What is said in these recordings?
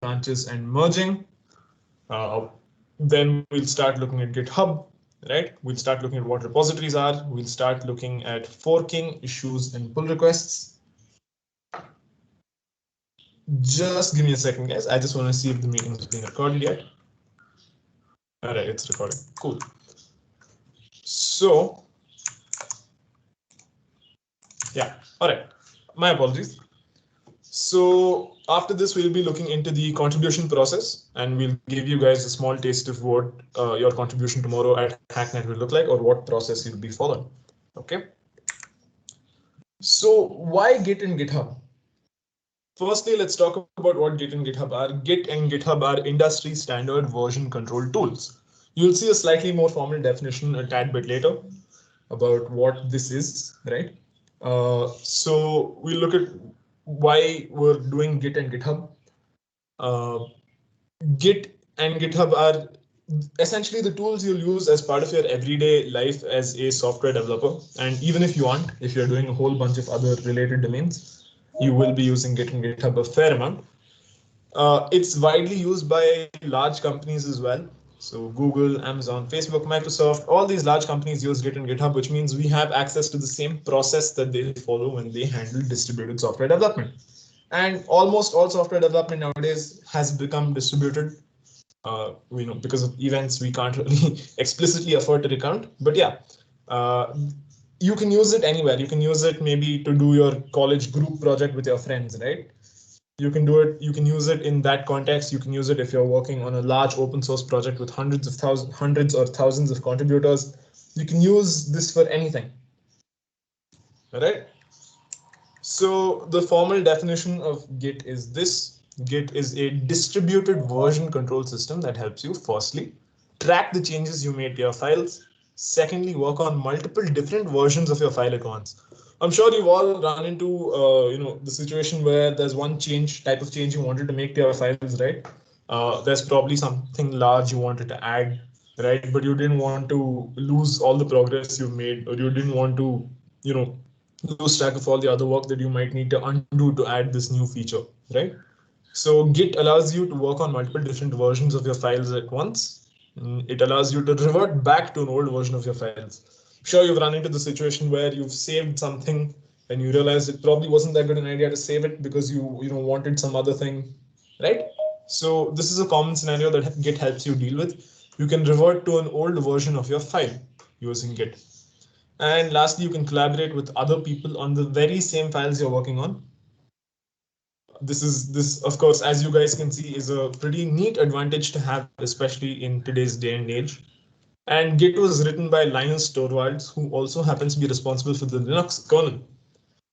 branches and merging. Then we'll start looking at GitHub, right? We'll start looking at what repositories are. We'll start looking at forking, issues, and pull requests. Just give me a second, guys. I just want to see if the meeting is being recorded yet. All right, it's recording. Cool. So, yeah, all right. My apologies. So after this, we'll be looking into the contribution process, and we'll give you guys a small taste of what your contribution tomorrow at Hacknight will look like, or what process you'll be following. Okay. So why Git and GitHub? Firstly, let's talk about what Git and GitHub are. Git and GitHub are industry standard version control tools. You'll see a slightly more formal definition a tad bit later about what this is, right? So we'll look at why we're doing Git and GitHub. Git and GitHub are essentially the tools you'll use as part of your everyday life as a software developer. And even if you aren't, if you're doing a whole bunch of other related domains, you will be using Git and GitHub a fair amount. It's widely used by large companies as well. So Google, Amazon, Facebook, Microsoft, all these large companies use Git and GitHub, which means we have access to the same process that they follow when they handle distributed software development. And almost all software development nowadays has become distributed. Because of events we can't really explicitly afford to recount. But yeah, you can use it anywhere. You can use it maybe to do your college group project with your friends, right? You can do it. You can use it in that context. You can use it if you're working on a large open source project with hundreds or thousands of contributors. You can use this for anything. All right. So the formal definition of Git is this. Git is a distributed version control system that helps you, firstly, track the changes you made to your files. Secondly, work on multiple different versions of your file at once. I'm sure you've all run into the situation where there's one type of change you wanted to make to your files, right? There's probably something large you wanted to add, right? But you didn't want to lose all the progress you've made, or you didn't want to, lose track of all the other work that you might need to undo to add this new feature, right? So Git allows you to work on multiple different versions of your files at once. It allows you to revert back to an old version of your files. I'm sure you've run into the situation where you've saved something and you realize it probably wasn't that good an idea to save it because you wanted some other thing, right? So this is a common scenario that Git helps you deal with. You can revert to an old version of your file using Git. And lastly, you can collaborate with other people on the very same files you're working on. This, of course, as you guys can see, is a pretty neat advantage to have, especially in today's day and age. And Git was written by Linus Torvalds, who also happens to be responsible for the Linux kernel.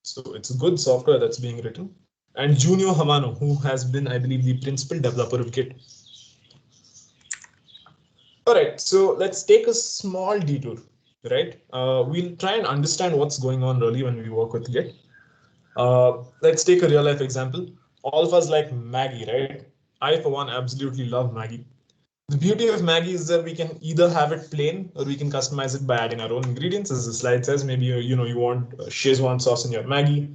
So it's good software that's being written. And Junio Hamano, who has been, I believe, the principal developer of Git. All right, so let's take a small detour, right? We'll try and understand what's going on really when we work with Git. Let's take a real life example. All of us like Maggie, right? I, for one, absolutely love Maggie. The beauty of Maggie is that we can either have it plain or we can customize it by adding our own ingredients. As the slide says, maybe you want Szechuan sauce in your Maggie,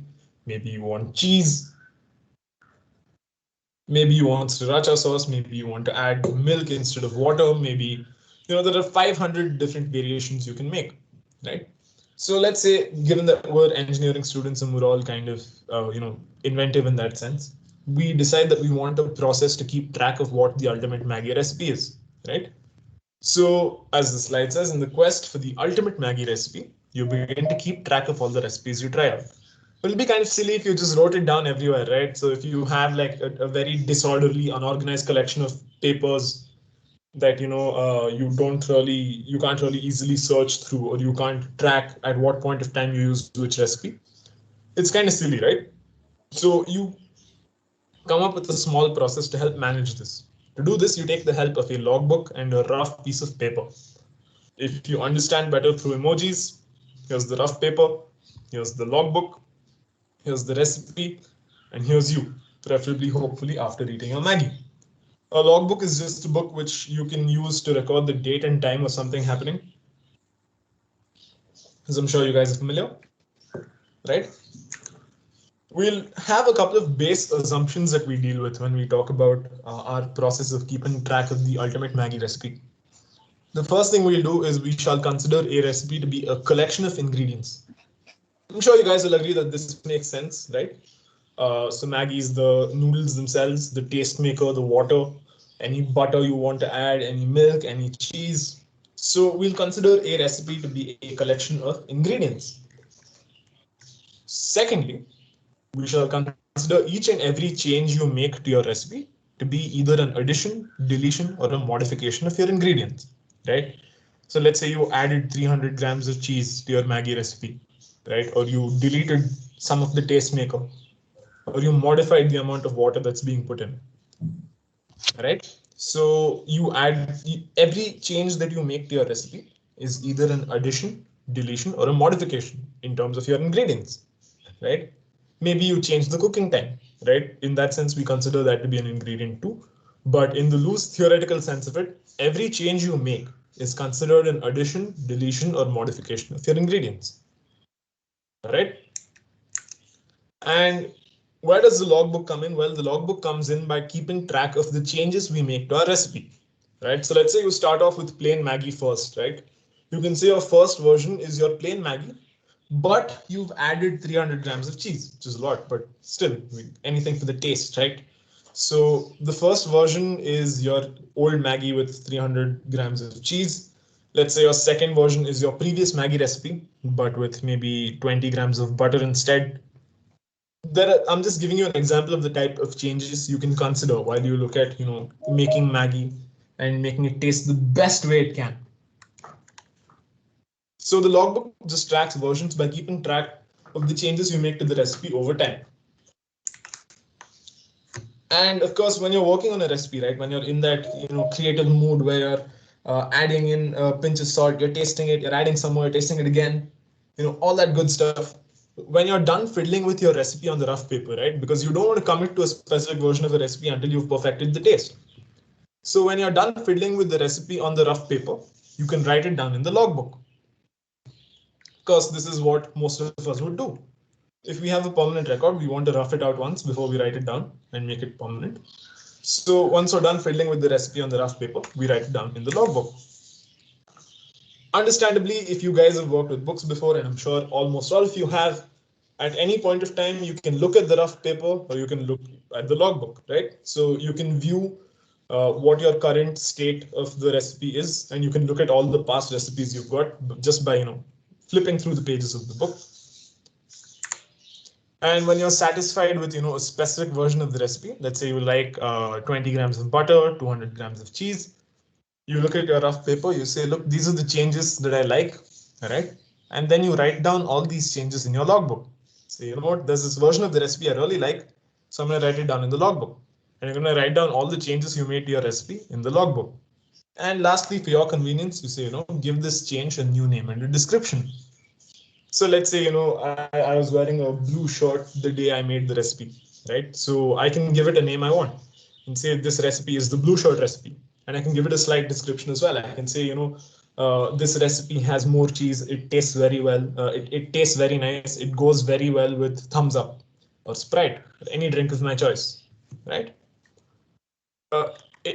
maybe you want cheese, maybe you want sriracha sauce, maybe you want to add milk instead of water, maybe there are 500 different variations you can make, right? So let's say, given that we're engineering students and we're all kind of inventive in that sense, we decide that we want a process to keep track of what the ultimate Maggie recipe is, right? So as the slide says, in the quest for the ultimate Maggie recipe, you begin to keep track of all the recipes you try out. It'll be kind of silly if you just wrote it down everywhere, right? So if you have like a very disorderly, unorganized collection of papers that you can't really easily search through, or you can't track at what point of time you use which recipe, it's kind of silly, right? So you come up with a small process to help manage this. To do this, you take the help of a logbook and a rough piece of paper. If you understand better through emojis, here's the rough paper, here's the logbook, here's the recipe, and here's you, preferably, hopefully, after eating your Maggie. A logbook is just a book which you can use to record the date and time of something happening, as I'm sure you guys are familiar, right? We'll have a couple of base assumptions that we deal with when we talk about our process of keeping track of the ultimate Maggie recipe. The first thing we'll do is we shall consider a recipe to be a collection of ingredients. I'm sure you guys will agree that this makes sense, right? So Maggi is the noodles themselves, the taste maker, the water, any butter you want to add, any milk, any cheese. So we'll consider a recipe to be a collection of ingredients. Secondly, we shall consider each and every change you make to your recipe to be either an addition, deletion, or a modification of your ingredients, right? So let's say you added 300 grams of cheese to your Maggi recipe, right? Or you deleted some of the taste maker, or you modified the amount of water that's being put in, right? So you add every change that you make to your recipe is either an addition, deletion, or a modification in terms of your ingredients, right? Maybe you change the cooking time, right? In that sense, we consider that to be an ingredient too. But in the loose theoretical sense of it, every change you make is considered an addition, deletion, or modification of your ingredients, right? And where does the logbook come in? Well, the logbook comes in by keeping track of the changes we make to our recipe, right? So let's say you start off with plain Maggi first, right? You can say your first version is your plain Maggi, but you've added 300 grams of cheese, which is a lot, but still anything for the taste, right? So the first version is your old Maggi with 300 grams of cheese. Let's say your second version is your previous Maggi recipe, but with maybe 20 grams of butter instead. I'm just giving you an example of the type of changes you can consider while you look at, making Maggi and making it taste the best way it can. So the logbook just tracks versions by keeping track of the changes you make to the recipe over time. And of course, when you're working on a recipe, right, when you're in that creative mood where you're adding in a pinch of salt, you're tasting it, you're adding some more, you're tasting it again, all that good stuff. When you're done fiddling with your recipe on the rough paper, right, because you don't want to commit to a specific version of the recipe until you've perfected the taste. So when you're done fiddling with the recipe on the rough paper, you can write it down in the logbook. Because this is what most of us would do. If we have a permanent record, we want to rough it out once before we write it down and make it permanent. So once we're done fiddling with the recipe on the rough paper, we write it down in the logbook. Understandably, if you guys have worked with books before, and I'm sure almost all of you have, at any point of time, you can look at the rough paper or you can look at the logbook, right? So you can view what your current state of the recipe is, and you can look at all the past recipes you've got just by flipping through the pages of the book. And when you're satisfied with a specific version of the recipe, let's say you like 20 grams of butter, 200 grams of cheese, you look at your rough paper, you say, look, these are the changes that I like, all right? And then you write down all these changes in your logbook. So you know what, there's this version of the recipe I really like, so I'm going to write it down in the logbook. And you're going to write down all the changes you made to your recipe in the logbook. And lastly, for your convenience, you say, give this change a new name and a description. So let's say, I was wearing a blue shirt the day I made the recipe, right? So I can give it a name I want and say this recipe is the blue shirt recipe. And I can give it a slight description as well. I can say, this recipe has more cheese. It tastes very well. It tastes very nice. It goes very well with Thumbs Up or Sprite, or any drink of my choice, right?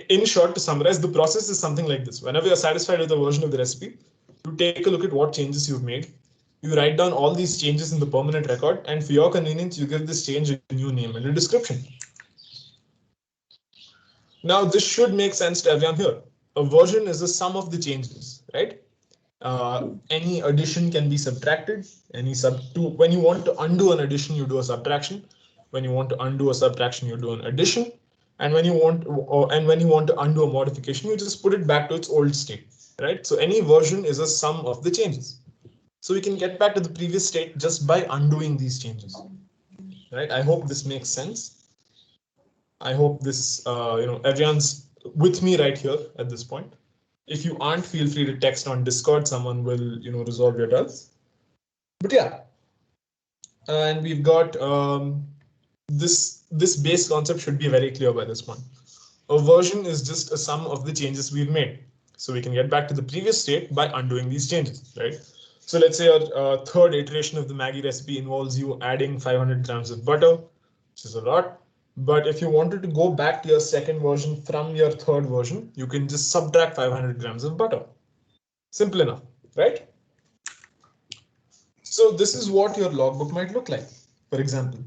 In short, to summarize, the process is something like this. Whenever you're satisfied with a version of the recipe, you take a look at what changes you've made. You write down all these changes in the permanent record, and for your convenience, you give this change a new name and a description. Now, this should make sense to everyone here. A version is a sum of the changes, right? Any addition can be subtracted. When you want to undo an addition, you do a subtraction. When you want to undo a subtraction, you do an addition. And when you want to undo a modification, you just put it back to its old state, right? So any version is a sum of the changes. So we can get back to the previous state just by undoing these changes, right? I hope this makes sense. I hope this, everyone's with me right here at this point. If you aren't, feel free to text on Discord. Someone will, resolve your doubts. But yeah, and we've got this base concept should be very clear by this point. A version is just a sum of the changes we've made. So we can get back to the previous state by undoing these changes, right? So let's say your third iteration of the Maggie recipe involves you adding 500 grams of butter, which is a lot. But if you wanted to go back to your second version from your third version, you can just subtract 500 grams of butter. Simple enough, right? So this is what your logbook might look like, for example,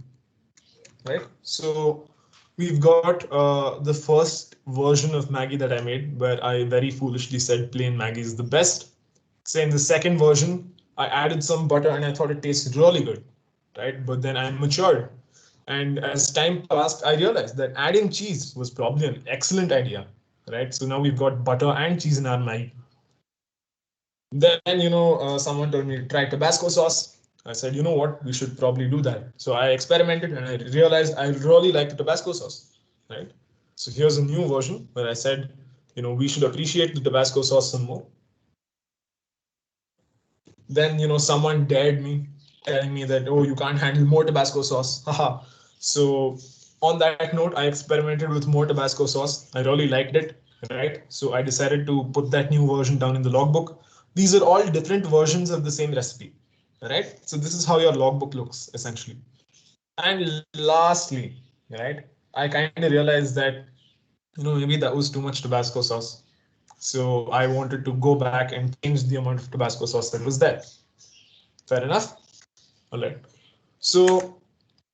right? So we've got the first version of Maggie that I made, where I very foolishly said plain Maggie is the best. Say in the second version, I added some butter and I thought it tasted really good, right? But then I matured. And as time passed, I realized that adding cheese was probably an excellent idea, right? So now we've got butter and cheese in our Maggie. Then, someone told me to try Tabasco sauce. I said, you know what, we should probably do that. So I experimented and I realized I really like the Tabasco sauce, right? So here's a new version where I said, we should appreciate the Tabasco sauce some more. Then, someone dared me, telling me that, oh, you can't handle more Tabasco sauce. Haha. So on that note, I experimented with more Tabasco sauce. I really liked it, right? So I decided to put that new version down in the logbook. These are all different versions of the same recipe, right? So this is how your logbook looks essentially. And lastly, right, I kind of realized that, maybe that was too much Tabasco sauce. So I wanted to go back and change the amount of Tabasco sauce that was there. Fair enough? All right. So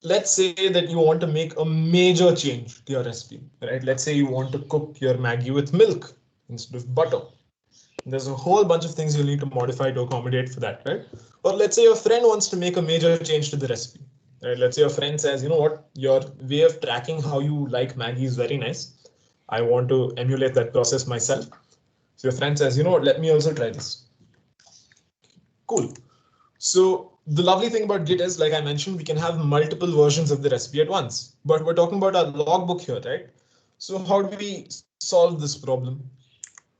let's say that you want to make a major change to your recipe, right? Let's say you want to cook your Maggie with milk instead of butter. There's a whole bunch of things you'll need to modify to accommodate for that, right? Or let's say your friend wants to make a major change to the recipe, right? Let's say your friend says, you know what, your way of tracking how you like Maggie is very nice. I want to emulate that process myself. So your friend says, you know what, let me also try this. Cool. So the lovely thing about Git is, like I mentioned, we can have multiple versions of the recipe at once, but we're talking about our logbook here, right? So how do we solve this problem?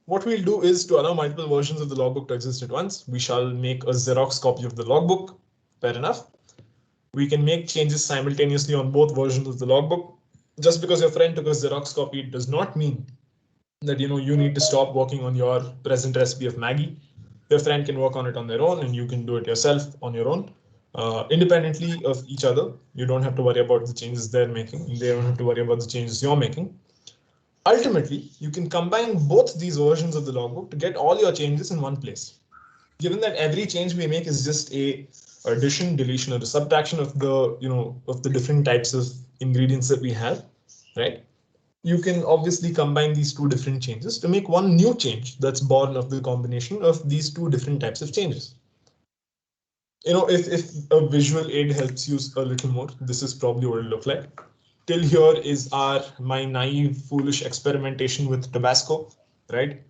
What we'll do is, to allow multiple versions of the logbook to exist at once, we shall make a Xerox copy of the logbook. Fair enough. We can make changes simultaneously on both versions of the logbook. Just because your friend took a Xerox copy does not mean that you need to stop working on your present recipe of Maggie. Your friend can work on it on their own, and you can do it yourself on your own, independently of each other. You don't have to worry about the changes they're making. They don't have to worry about the changes you're making. Ultimately, you can combine both these versions of the logbook to get all your changes in one place. Given that every change we make is just a addition, deletion, or a subtraction of the different types of ingredients that we have, right? You can obviously combine these two different changes to make one new change that's born of the combination of these two different types of changes. If a visual aid helps you a little more, this is probably what it'll look like. Till here is my naive, foolish experimentation with Tabasco, right?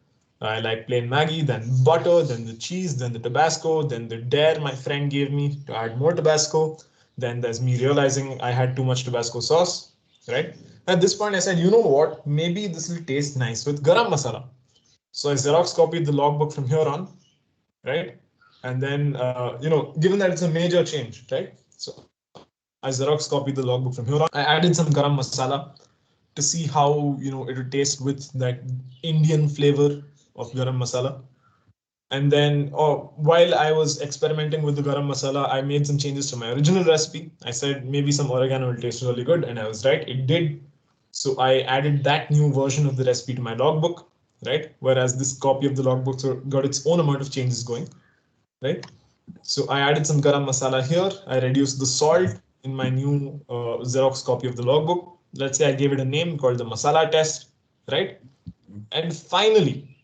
I like plain Maggie, then butter, then the cheese, then the Tabasco, then the dare my friend gave me to add more Tabasco. Then there's me realizing I had too much Tabasco sauce, right? At this point, I said, you know what? Maybe this will taste nice with garam masala. So I Xerox copied the logbook from here on, right? And then, given that it's a major change, right? So I Xerox copied the logbook from here on. I added some garam masala to see how it would taste with that Indian flavor of garam masala. And then while I was experimenting with the garam masala, I made some changes to my original recipe. I said maybe some oregano will taste really good, and I was right, it did. So I added that new version of the recipe to my logbook, right? Whereas this copy of the logbook got its own amount of changes going, right? So I added some garam masala here. I reduced the salt in my new Xerox copy of the logbook. Let's say I gave it a name called the masala test, right? And finally,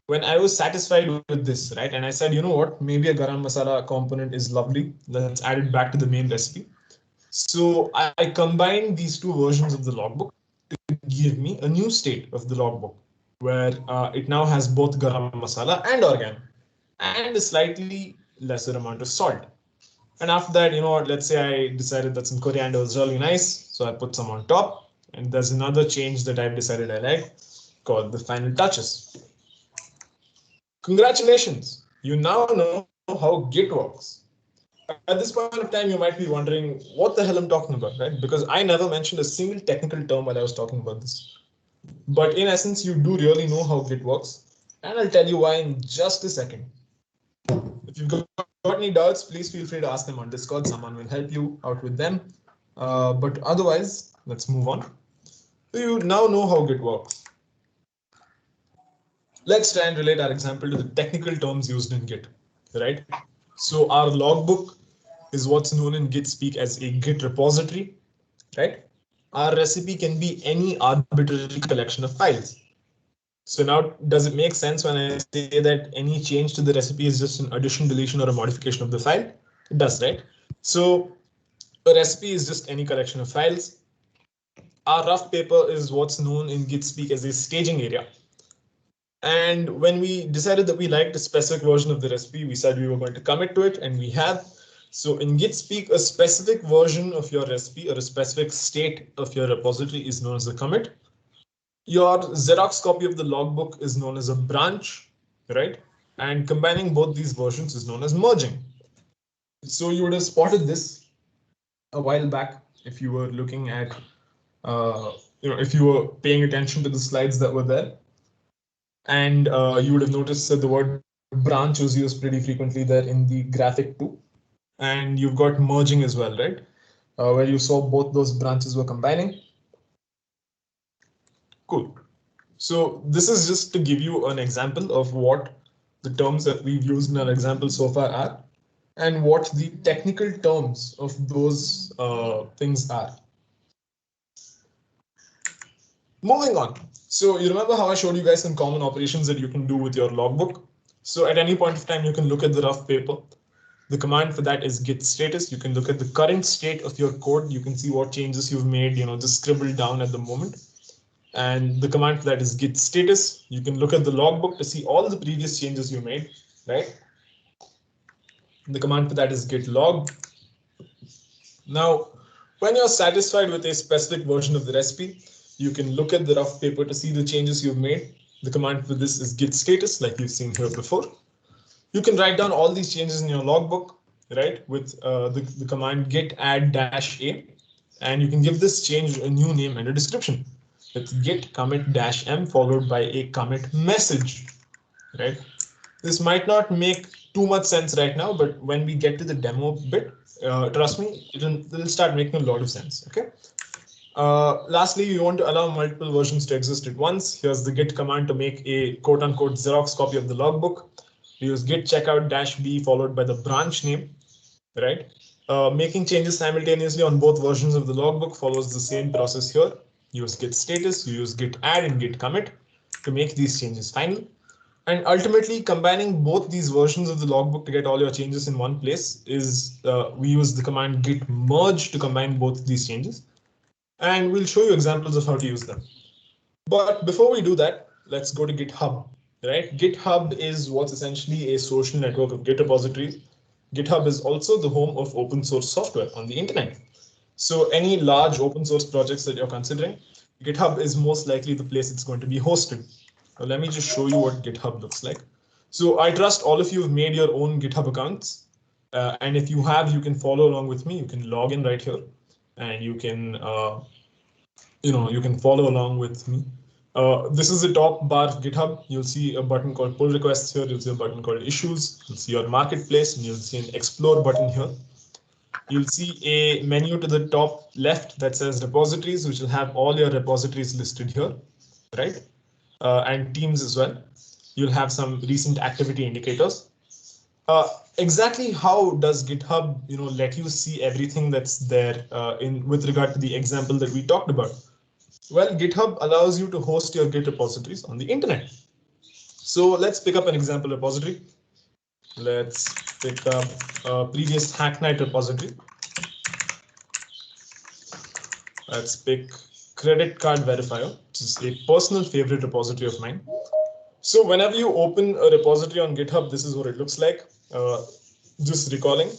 when I was satisfied with this, right, and I said, you know what, maybe a garam masala component is lovely. Let's add it back to the main recipe. So I combined these two versions of the logbook to give me a new state of the logbook, where it now has both garam masala and oregano, and a slightly lesser amount of salt. And after that, let's say I decided that some coriander was really nice, so I put some on top. And there's another change that I've decided I like, called the final touches. Congratulations, you now know how Git works. At this point of time, you might be wondering what the hell I'm talking about, right? Because I never mentioned a single technical term while I was talking about this. But in essence, you do really know how Git works, and I'll tell you why in just a second. If you've got got any doubts, please feel free to ask them on Discord. Someone will help you out with them. But otherwise, let's move on. So you now know how Git works. Let's try and relate our example to the technical terms used in Git, right? So our logbook is what's known in Git speak as a Git repository, right? Our recipe can be any arbitrary collection of files. So now, does it make sense when I say that any change to the recipe is just an addition, deletion, or a modification of the file? It does, right? So a recipe is just any collection of files. Our rough paper is what's known in Git speak as a staging area. And when we decided that we liked a specific version of the recipe, we said we were going to commit to it, and we have. So in Git speak, a specific version of your recipe or a specific state of your repository is known as a commit. Your Xerox copy of the logbook is known as a branch, right? And combining both these versions is known as merging. So you would have spotted this a while back if you were looking at, if you were paying attention to the slides that were there. And you would have noticed that the word branch was used pretty frequently there in the graphic too. And you've got merging as well, right? Where you saw both those branches were combining. Cool. So this is just to give you an example of what the terms that we've used in our example so far are, and what the technical terms of those things are. Moving on. So you remember how I showed you guys some common operations that you can do with your logbook? So at any point of time, you can look at the rough paper. The command for that is git status. You can look at the current state of your code. You can see what changes you've made, just scribbled down at the moment. And the command for that is git status. You can look at the logbook to see all the previous changes you made, right? The command for that is git log. Now, when you're satisfied with a specific version of the recipe, you can look at the rough paper to see the changes you've made. The command for this is git status, like you've seen here before. You can write down all these changes in your logbook, right, with the command git add -a, and you can give this change a new name and a description. It's git commit -m followed by a commit message, right? This might not make too much sense right now, but when we get to the demo bit, trust me, it'll start making a lot of sense, okay? Lastly, you want to allow multiple versions to exist at once. Here's the git command to make a quote-unquote Xerox copy of the logbook. We use git checkout -b followed by the branch name, right? Making changes simultaneously on both versions of the logbook follows the same process here. You use git status, you use git add and git commit to make these changes final. And ultimately, combining both these versions of the logbook to get all your changes in one place is we use the command git merge to combine both these changes. And we'll show you examples of how to use them. But before we do that, let's go to GitHub, right? GitHub is what's essentially a social network of Git repositories. GitHub is also the home of open source software on the internet. So any large open source projects that you're considering, GitHub is most likely the place it's going to be hosted. Now, let me just show you what GitHub looks like. So I trust all of you have made your own GitHub accounts. And if you have, you can follow along with me. You can log in right here and you can, you can follow along with me. This is the top bar of GitHub. You'll see a button called pull requests here. You'll see a button called issues. You'll see your marketplace and you'll see an explore button here. You'll see a menu to the top left that says repositories, which will have all your repositories listed here, right? And teams as well. You'll have some recent activity indicators. Exactly how does GitHub, let you see everything that's there with regard to the example that we talked about? Well, GitHub allows you to host your Git repositories on the internet. So let's pick up an example repository. Let's pick up a previous Hacknight repository. Let's pick credit card verifier, which is a personal favorite repository of mine. So whenever you open a repository on GitHub, this is what it looks like. Just recalling,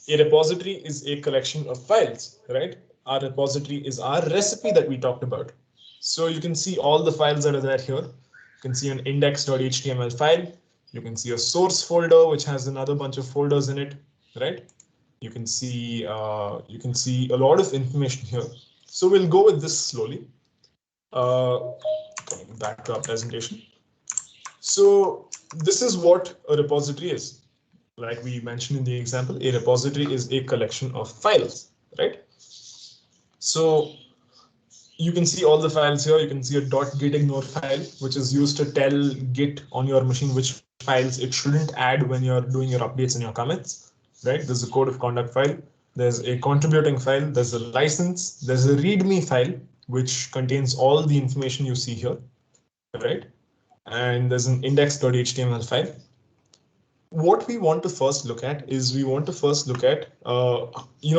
a repository is a collection of files, right? Our repository is our recipe that we talked about. So you can see all the files that are there here. You can see an index.html file. You can see a source folder, which has another bunch of folders in it, right? You can see a lot of information here. So we'll go with this slowly. Coming back to our presentation. So this is what a repository is. like we mentioned in the example, a repository is a collection of files, right? So you can see all the files here. You can see a .gitignore file, which is used to tell Git on your machine which files it shouldn't add when you're doing your updates and your commits, right? There's a code of conduct file. There's a contributing file. There's a license. There's a README file, which contains all the information you see here, right? And there's an index.html file. What we want to first look at is you know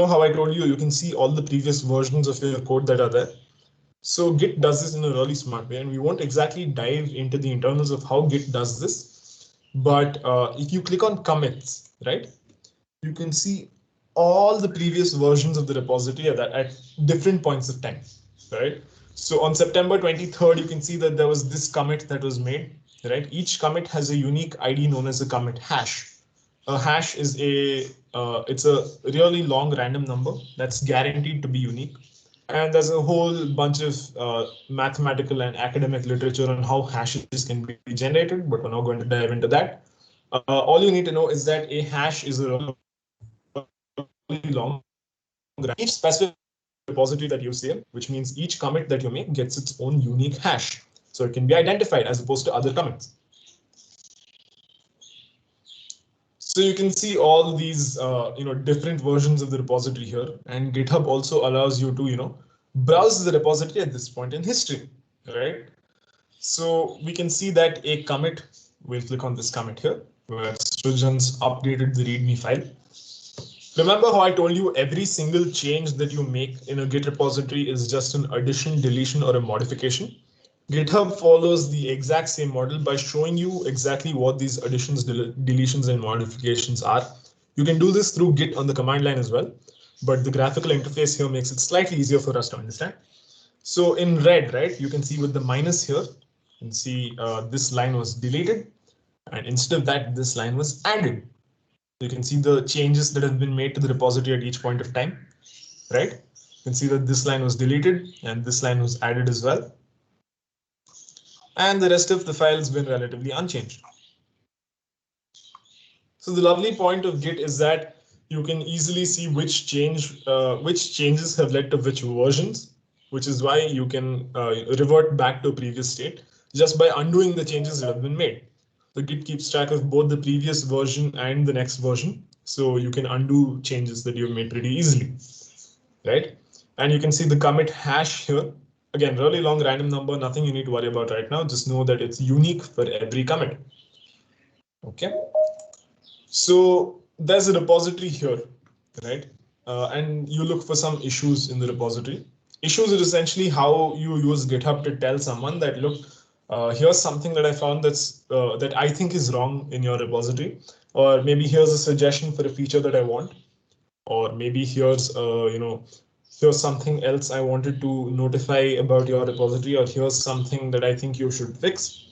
how I told you, you can see all the previous versions of your code that are there. So Git does this in a really smart way, and we won't exactly dive into the internals of how Git does this. But if you click on commits, right, you can see all the previous versions of the repository at different points of time, right? So on September 23rd, you can see that there was this commit that was made, right? Each commit has a unique ID known as a commit hash. A hash is it's a really long random number that's guaranteed to be unique. And there's a whole bunch of mathematical and academic literature on how hashes can be generated, but we're not going to dive into that. All you need to know is that a hash is a really long. Each specific repository that you see, which means each commit that you make gets its own unique hash. So it can be identified as opposed to other commits. So you can see all these different versions of the repository here, and GitHub also allows you to browse the repository at this point in history, right? So we can see that a commit, we'll click on this commit here, where Srijan's updated the README file. Remember how I told you every single change that you make in a Git repository is just an addition, deletion, or a modification? GitHub follows the exact same model by showing you exactly what these additions, deletions, and modifications are. You can do this through Git on the command line as well, but the graphical interface here makes it slightly easier for us to understand. So in red, right, you can see with the minus here, you can see this line was deleted, and instead of that, this line was added. You can see the changes that have been made to the repository at each point of time, right? You can see that this line was deleted and this line was added as well. And the rest of the file has been relatively unchanged. So the lovely point of Git is that you can easily see which changes have led to which versions, which is why you can revert back to a previous state just by undoing the changes that have been made. The Git keeps track of both the previous version and the next version, so you can undo changes that you've made pretty easily, right? And you can see the commit hash here. Again, really long random number, nothing you need to worry about right now. Just know that it's unique for every commit. Okay. So there's a repository here, right? And you look for some issues in the repository. Issues are essentially how you use GitHub to tell someone that, look, here's something that I found that I think is wrong in your repository, or maybe here's a suggestion for a feature that I want, or maybe here's here's something else I wanted to notify about your repository, or here's something that I think you should fix.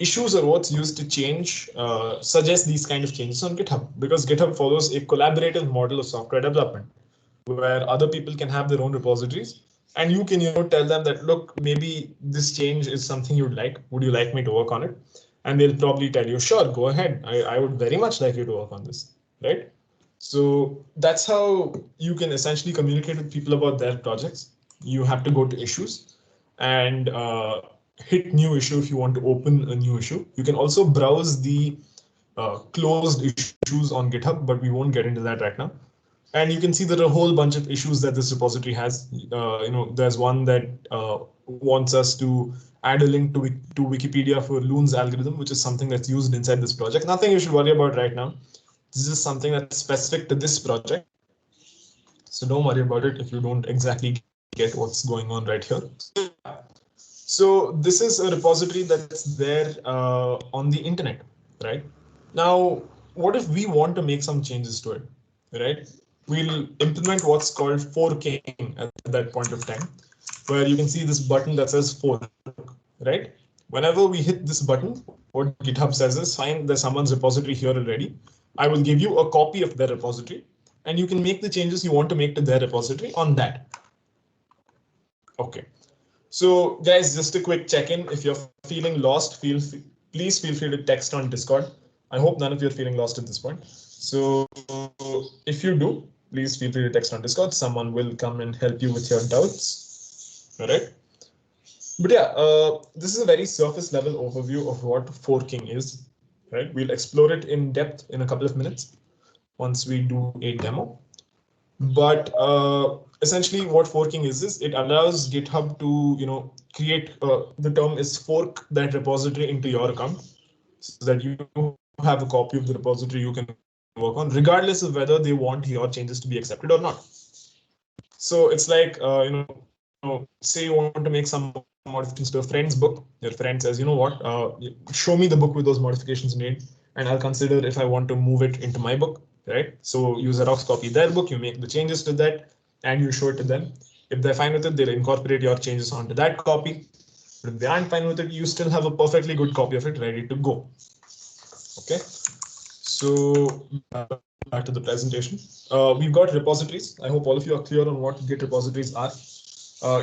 Issues are what's used to suggest these kind of changes on GitHub, because GitHub follows a collaborative model of software development where other people can have their own repositories, and you can tell them that, look, maybe this change is something you'd like. Would you like me to work on it? And they'll probably tell you, sure, go ahead. I would very much like you to work on this, right? So that's how you can essentially communicate with people about their projects. You have to go to issues and hit new issue if you want to open a new issue. You can also browse the closed issues on GitHub, but we won't get into that right now. And you can see there are a whole bunch of issues that this repository has. There's one that wants us to add a link to Wikipedia for Loon's algorithm, which is something that's used inside this project. Nothing you should worry about right now. This is something that's specific to this project. So don't worry about it if you don't exactly get what's going on right here. So this is a repository that's there on the internet, right? Now, what if we want to make some changes to it, right? We'll implement what's called forking at that point of time, where you can see this button that says fork, right? Whenever we hit this button, what GitHub says is, fine, there's someone's repository here already. I will give you a copy of their repository, and you can make the changes you want to make to their repository on that. Okay. So guys, just a quick check-in. If you're feeling lost, please feel free to text on Discord. I hope none of you are feeling lost at this point. So if you do, please feel free to text on Discord. Someone will come and help you with your doubts. All right. But yeah, this is a very surface level overview of what forking is. Right. We'll explore it in depth in a couple of minutes once we do a demo. But essentially, what forking is it allows GitHub to create the term is fork that repository into your account, so that you have a copy of the repository you can work on, regardless of whether they want your changes to be accepted or not. So it's like say you want to make some modifications to a friend's book. Your friend says, you know what, show me the book with those modifications made, and I'll consider if I want to move it into my book. Right? So you Xerox copy their book, you make the changes to that, and you show it to them. If they're fine with it, they'll incorporate your changes onto that copy. But if they aren't fine with it, you still have a perfectly good copy of it ready to go. Okay. So back to the presentation. We've got repositories. I hope all of you are clear on what Git repositories are.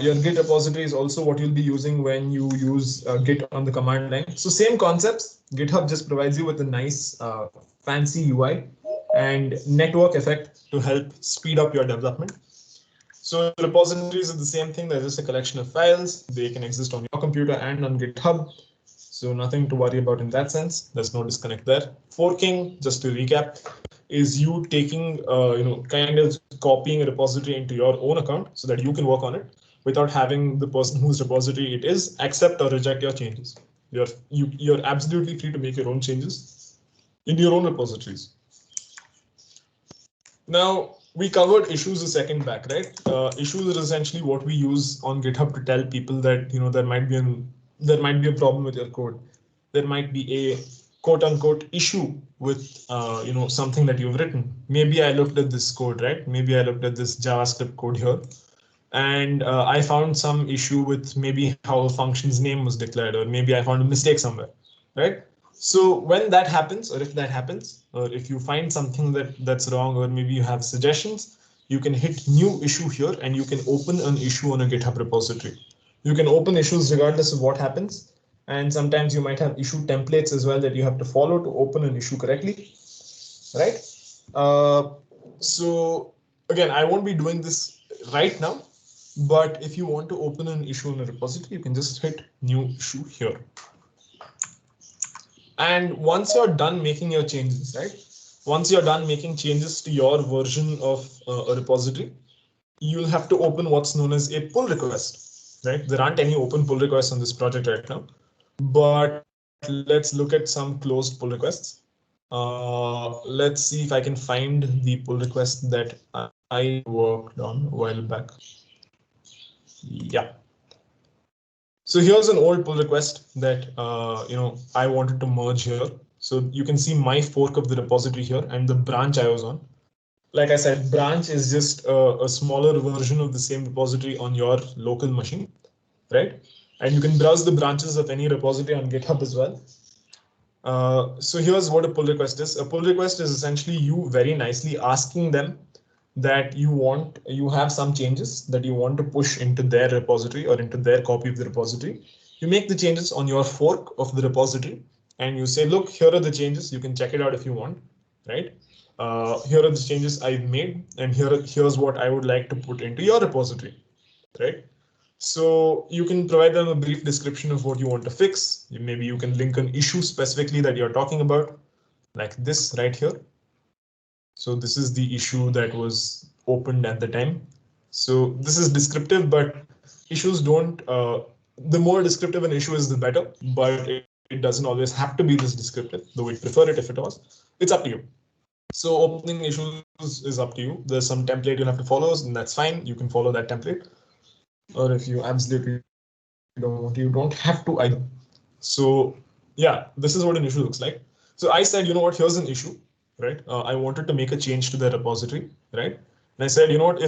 Your Git repository is also what you'll be using when you use Git on the command line. So same concepts. GitHub just provides you with a nice fancy UI and network effect to help speed up your development. So repositories are the same thing. They're just a collection of files. They can exist on your computer and on GitHub. So nothing to worry about in that sense. There's no disconnect there. Forking, just to recap, is you taking, kind of copying a repository into your own account so that you can work on it without having the person whose repository it is accept or reject your changes. You're absolutely free to make your own changes in your own repositories. Now, we covered issues a second back, right? Issues are essentially what we use on GitHub to tell people that there might be a problem with your code. There might be a quote unquote issue with something that you've written. Maybe I looked at this code, right? Maybe I looked at this JavaScript code here, and I found some issue with maybe how a function's name was declared, or maybe I found a mistake somewhere, right? So when that happens, or if that happens, or if you find something that's wrong, or maybe you have suggestions, you can hit new issue here and you can open an issue on a GitHub repository. You can open issues regardless of what happens. And sometimes you might have issue templates as well that you have to follow to open an issue correctly, right? So again, I won't be doing this right now, but if you want to open an issue in a repository, you can just hit new issue here. And once you're done making your changes, right? Once you're done making changes to your version of a repository, you'll have to open what's known as a pull request, right? There aren't any open pull requests on this project right now, but let's look at some closed pull requests. Let's see if I can find the pull request that I worked on a while back. Yeah. So here's an old pull request that I wanted to merge here. So you can see my fork of the repository here and the branch I was on. Like I said, branch is just a smaller version of the same repository on your local machine, right? And you can browse the branches of any repository on GitHub as well. So here's what a pull request is. A pull request is essentially you very nicely asking them that you have some changes that you want to push into their repository or into their copy of the repository. You make the changes on your fork of the repository and you say, look, here are the changes. You can check it out if you want, right? Here are the changes I've made, and here's what I would like to put into your repository, right? So you can provide them a brief description of what you want to fix. Maybe you can link an issue specifically that you're talking about, like this right here. So this is the issue that was opened at the time. So this is descriptive, but issues don't, the more descriptive an issue is, the better, but it doesn't always have to be this descriptive, though we'd prefer it if it was. It's up to you. So opening issues is up to you. There's some template you'll have to follow, and that's fine. You can follow that template. Or if you absolutely don't want to, you don't have to either. So yeah, this is what an issue looks like. So I said, you know what, here's an issue, right? I wanted to make a change to the repository, right? And I said, you know what,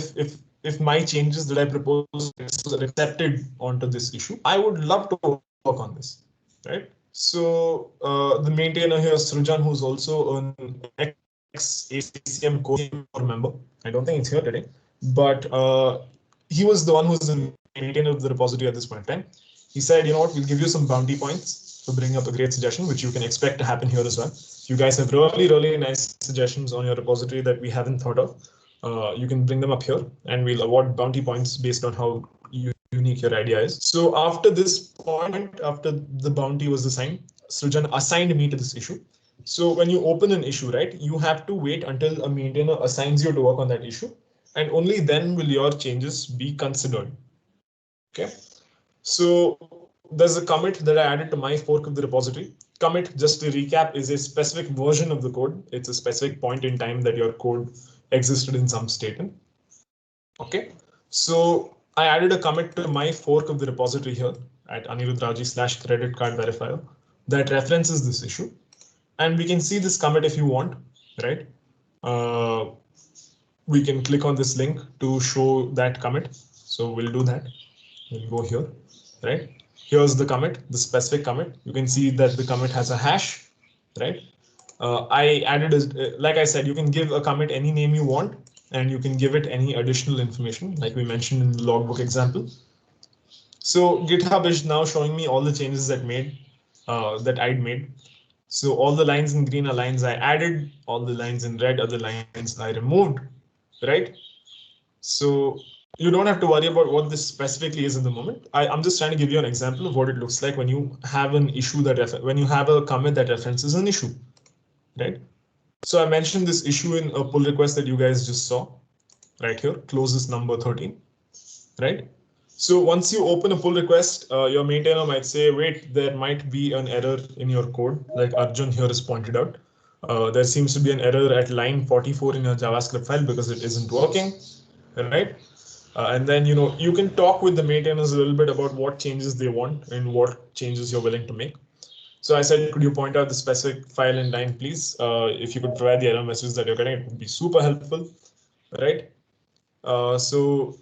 if my changes that I propose are accepted onto this issue, I would love to work on this, right? So the maintainer here, Srujan, who's also an ex-ACM core member. I don't think it's here today, but he was the one who's the maintainer of the repository at this point in time. He said, you know what, we'll give you some bounty points to bring up a great suggestion, which you can expect to happen here as well. If you guys have really nice suggestions on your repository that we haven't thought of, you can bring them up here and we'll award bounty points based on how unique your idea is. So after this point, after the bounty was assigned, Srijan assigned me to this issue. So when you open an issue, right, you have to wait until a maintainer assigns you to work on that issue, and only then will your changes be considered. Okay. So there's a commit that I added to my fork of the repository. Commit, just to recap, is a specific version of the code. It's a specific point in time that your code existed in some state in. Okay, so I added a commit to my fork of the repository here at Anirudh Rowjee /credit card verifier that references this issue. And we can see this commit if you want, right? We can click on this link to show that commit. So we'll do that. We'll go here, right? Here's the commit, the specific commit. You can see that the commit has a hash, right? I added, like I said, you can give a commit any name you want, and you can give it any additional information, like we mentioned in the logbook example. So GitHub is now showing me all the changes that I'd made. So all the lines in green are lines I added, all the lines in red are the lines I removed, right? So you don't have to worry about what this specifically is in the moment. I'm just trying to give you an example of what it looks like when you have an issue when you have a commit that references an issue, right? So I mentioned this issue in a pull request that you guys just saw right here, closes number 13, right? So once you open a pull request, your maintainer might say, wait, there might be an error in your code, like Arjun here has pointed out. There seems to be an error at line 44 in your JavaScript file because it isn't working, right? And then, you can talk with the maintainers a little bit about what changes they want and what changes you're willing to make. So I said, could you point out the specific file and line, please? If you could provide the error message that you're getting, it would be super helpful, right? So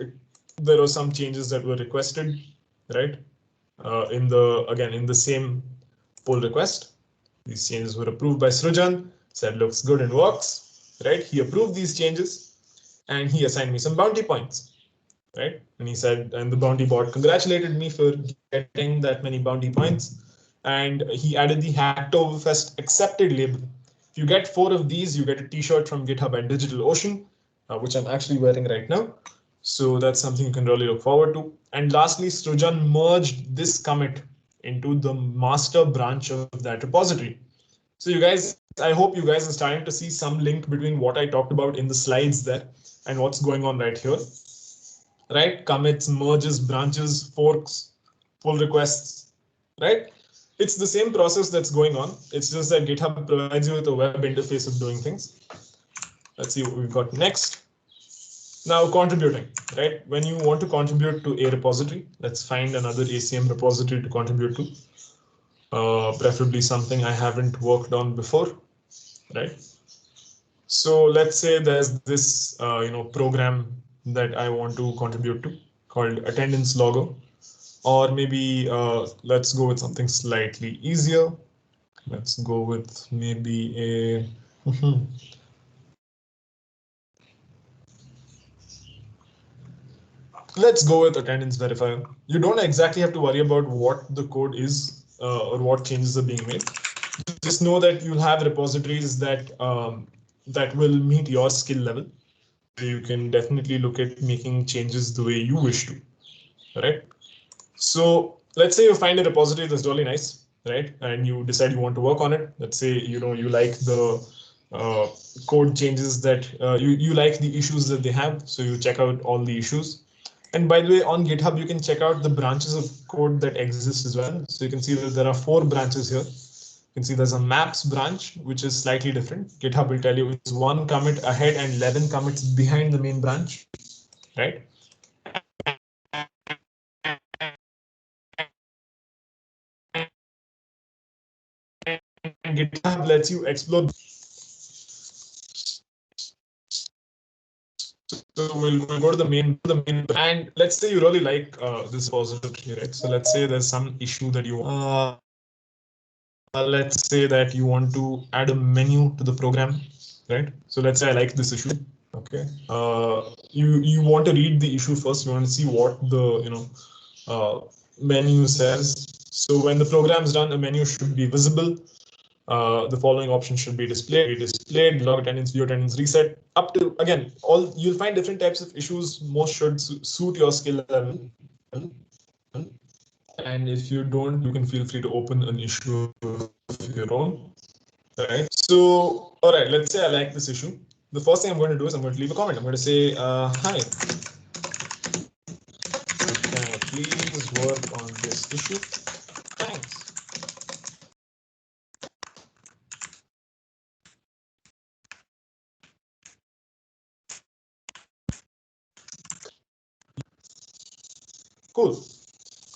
there were some changes that were requested, right? In the same pull request. These changes were approved by Srijan, said looks good and works, right? He approved these changes and he assigned me some bounty points, right? And he said, and the bounty bot congratulated me for getting that many bounty points. And he added the Hacktoberfest accepted label. If you get 4 of these, you get a t-shirt from GitHub and DigitalOcean, which I'm actually wearing right now. So that's something you can really look forward to. And lastly, Srijan merged this commit into the master branch of that repository. So you guys, I hope you guys are starting to see some link between what I talked about in the slides there and what's going on right here, right? Commits, merges, branches, forks, pull requests, right? It's the same process that's going on. It's just that GitHub provides you with a web interface of doing things. Let's see what we've got next. Now contributing, right? When you want to contribute to a repository, let's find another ACM repository to contribute to. Preferably something I haven't worked on before, right? So let's say there's this program that I want to contribute to called attendance logger, or maybe let's go with something slightly easier. Let's go with maybe a let's go with attendance verifier. You don't exactly have to worry about what the code is or what changes are being made. Just know that you'll have repositories that that will meet your skill level. So you can definitely look at making changes the way you wish to, right? So let's say you find a repository that's really nice, right? And you decide you want to work on it. Let's say you like the code changes that you like the issues that they have. So you check out all the issues. And by the way, on GitHub, you can check out the branches of code that exist as well. So you can see that there are 4 branches here. You can see there's a maps branch, which is slightly different. GitHub will tell you it's 1 commit ahead and 11 commits behind the main branch, right? And GitHub lets you explore. So we'll go to the main, and let's say you really like this repository, right? So let's say there's some issue that you let's say that you want to add a menu to the program, right? So let's say I like this issue. Okay. You want to read the issue first. You want to see what the menu says. So when the program's done, a menu should be visible. The following options should be displayed, log attendance, view attendance, reset, up to, again, all you'll find different types of issues. Most should suit your skill level. And if you don't, you can feel free to open an issue of your own. Right. So, all right, let's say I like this issue. The first thing I'm going to do is I'm going to leave a comment. I'm going to say, hi, can I please work on this issue? Thanks. Cool.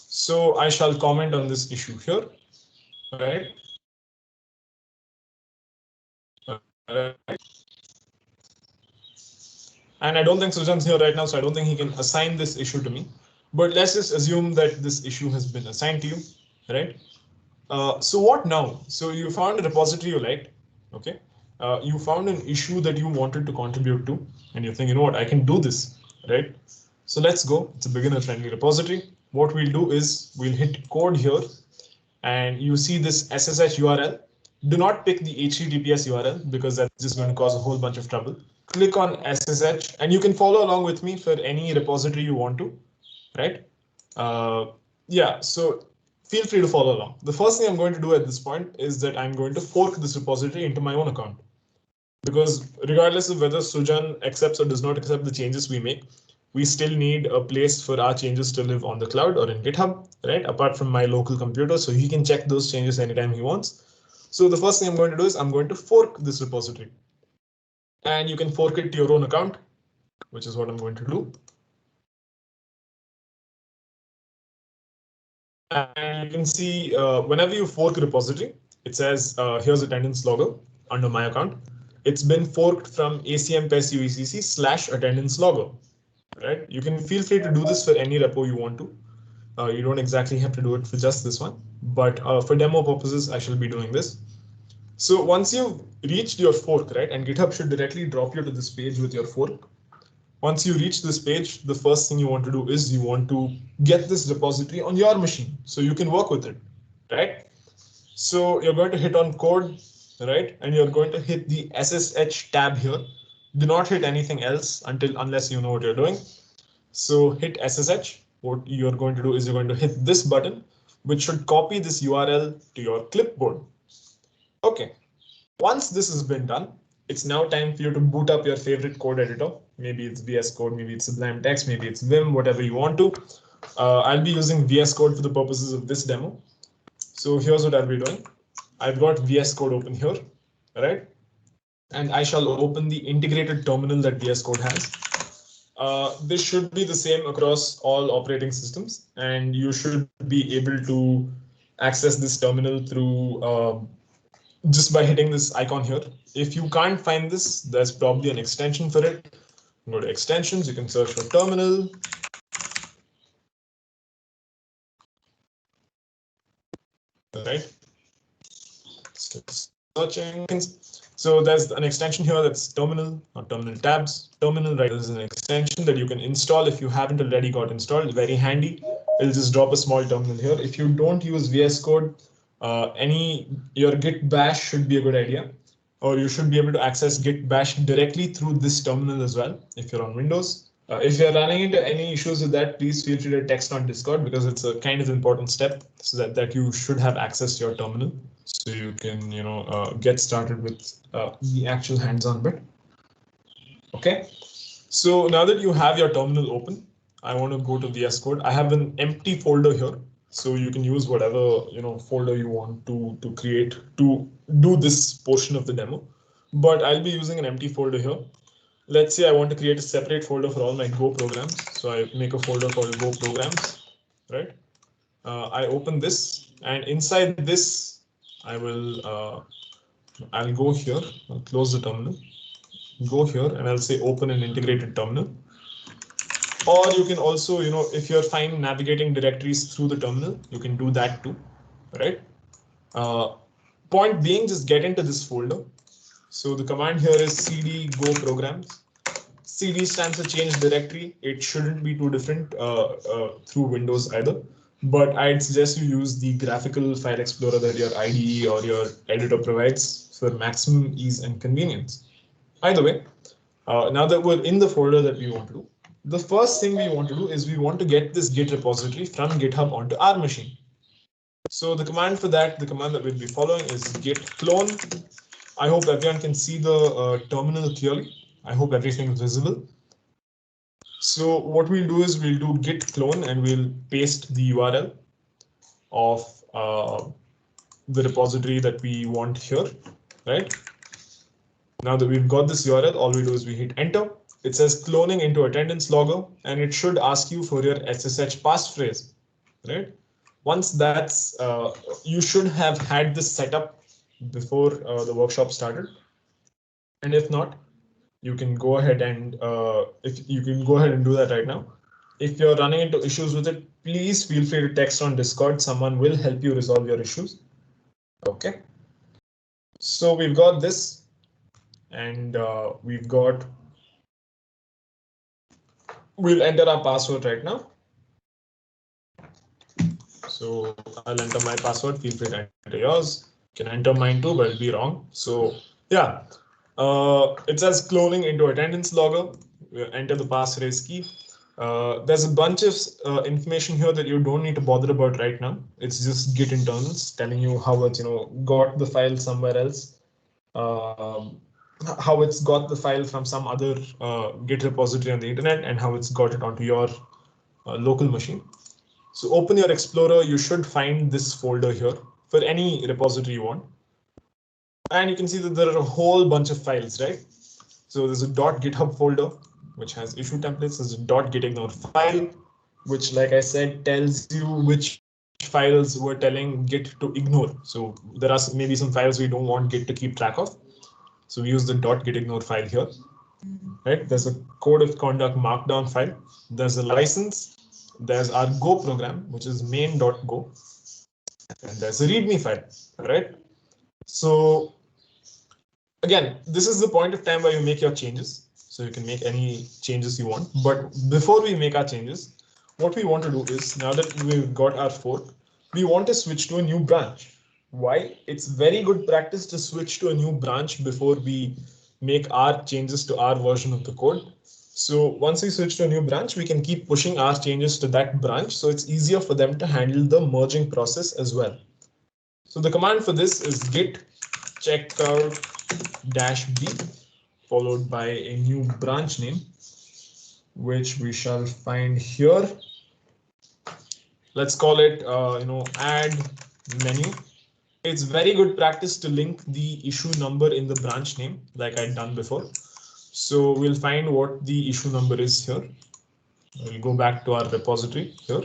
So I shall comment on this issue here, right? And I don't think Sujan's here right now, so I don't think he can assign this issue to me. But let's just assume that this issue has been assigned to you, right? So what now? So you found a repository you liked, okay? You found an issue that you wanted to contribute to, and you think, you know what, I can do this, right? So let's go. It's a beginner-friendly repository. What we'll do is we'll hit code here, and you see this SSH URL. Do not pick the HTTPS URL because that's just going to cause a whole bunch of trouble. Click on SSH, and you can follow along with me for any repository you want to, right? Yeah, so feel free to follow along. The first thing I'm going to do at this point is that I'm going to fork this repository into my own account. Because regardless of whether Sujan accepts or does not accept the changes we make, we still need a place for our changes to live on the cloud or in GitHub, right? Apart from my local computer, so he can check those changes anytime he wants. So the first thing I'm going to do is I'm going to fork this repository. And you can fork it to your own account, which is what I'm going to do. And you can see whenever you fork a repository, it says here's attendance logger under my account. It's been forked from acm/attendance logger, right? You can feel free to do this for any repo you want to. You don't exactly have to do it for just this one, but for demo purposes, I shall be doing this. So once you've reached your fork, right, and GitHub should directly drop you to this page with your fork. Once you reach this page, the first thing you want to do is you want to get this repository on your machine so you can work with it, right? So you're going to hit on code, right? And you're going to hit the SSH tab here. Do not hit anything else unless you know what you're doing. So hit SSH. What you're going to do is you're going to hit this button, which should copy this URL to your clipboard. Okay. Once this has been done, it's now time for you to boot up your favorite code editor. Maybe it's VS Code, maybe it's Sublime Text, maybe it's Vim, whatever you want to. I'll be using VS Code for the purposes of this demo. So here's what I'll be doing. I've got VS Code open here, right? And I shall open the integrated terminal that VS Code has. This should be the same across all operating systems, and you should be able to access this terminal through just by hitting this icon here. If you can't find this, there's probably an extension for it. Go to extensions, you can search for terminal. Right. Searching. So there's an extension here that's terminal, not terminal tabs. Terminal, right? This is an extension that you can install if you haven't already got installed. Very handy. It'll just drop a small terminal here. If you don't use VS Code, your Git Bash should be a good idea, or you should be able to access Git Bash directly through this terminal as well if you're on Windows. If you're running into any issues with that, please feel free to text on Discord because it's a kind of important step so that you should have access to your terminal so you can get started with the actual hands-on bit. Okay, so now that you have your terminal open, I want to go to VS Code. I have an empty folder here. So you can use whatever folder you want to create to do this portion of the demo. But I'll be using an empty folder here. Let's say I want to create a separate folder for all my Go programs. So I make a folder called Go programs, right? I open this, and inside this, I'll go here. I'll close the terminal. Go here, and I'll say open an integrated terminal. Or you can also, if you're fine navigating directories through the terminal, you can do that too, right? Point being, just get into this folder. So the command here is cd go programs. CD stands for change directory. It shouldn't be too different through Windows either. but I'd suggest you use the graphical file explorer that your IDE or your editor provides for maximum ease and convenience. Either way, now that we're in the folder that we want to do, the first thing we want to do is we want to get this Git repository from GitHub onto our machine. So the command for that, the command that we'll be following is git clone. I hope everyone can see the terminal clearly. I hope everything is visible. So what we'll do is we'll do git clone and we'll paste the URL of the repository that we want here, right? Now that we've got this URL, all we do is we hit enter. It says cloning into attendance logger, and it should ask you for your SSH passphrase, right? Once that's, you should have had this set up before the workshop started. And if not, you can go ahead and do that right now. If you're running into issues with it, please feel free to text on Discord. Someone will help you resolve your issues. Okay. So we've got this, and we'll enter our password right now. So I'll enter my password. Feel free to enter yours. You can enter mine too, but it'll be wrong. So yeah, it says cloning into attendance logger. Enter the passphrase key. There's a bunch of information here that you don't need to bother about right now. It's just Git internals telling you how it's got the file somewhere else, how it's got the file from some other Git repository on the internet, and how it's got it onto your local machine. So open your Explorer. You should find this folder here for any repository you want. And you can see that there are a whole bunch of files, right? So there's a .github folder, which has issue templates. There's a .gitignore file, which, like I said, tells you which files we're telling Git to ignore. So there are maybe some files we don't want Git to keep track of. So we use the .gitignore file here, right? There's a code of conduct markdown file. There's a license. There's our Go program, which is main.go. And there's a README file, right? So again, this is the point of time where you make your changes. So you can make any changes you want. But before we make our changes, what we want to do is, now that we've got our fork, we want to switch to a new branch. Why? It's very good practice to switch to a new branch before we make our changes to our version of the code. So once we switch to a new branch, we can keep pushing our changes to that branch. So it's easier for them to handle the merging process as well. So the command for this is git checkout -b, followed by a new branch name, which we shall find here. Let's call it, add menu. It's very good practice to link the issue number in the branch name, like I'd done before. So we'll find what the issue number is here. We'll go back to our repository here,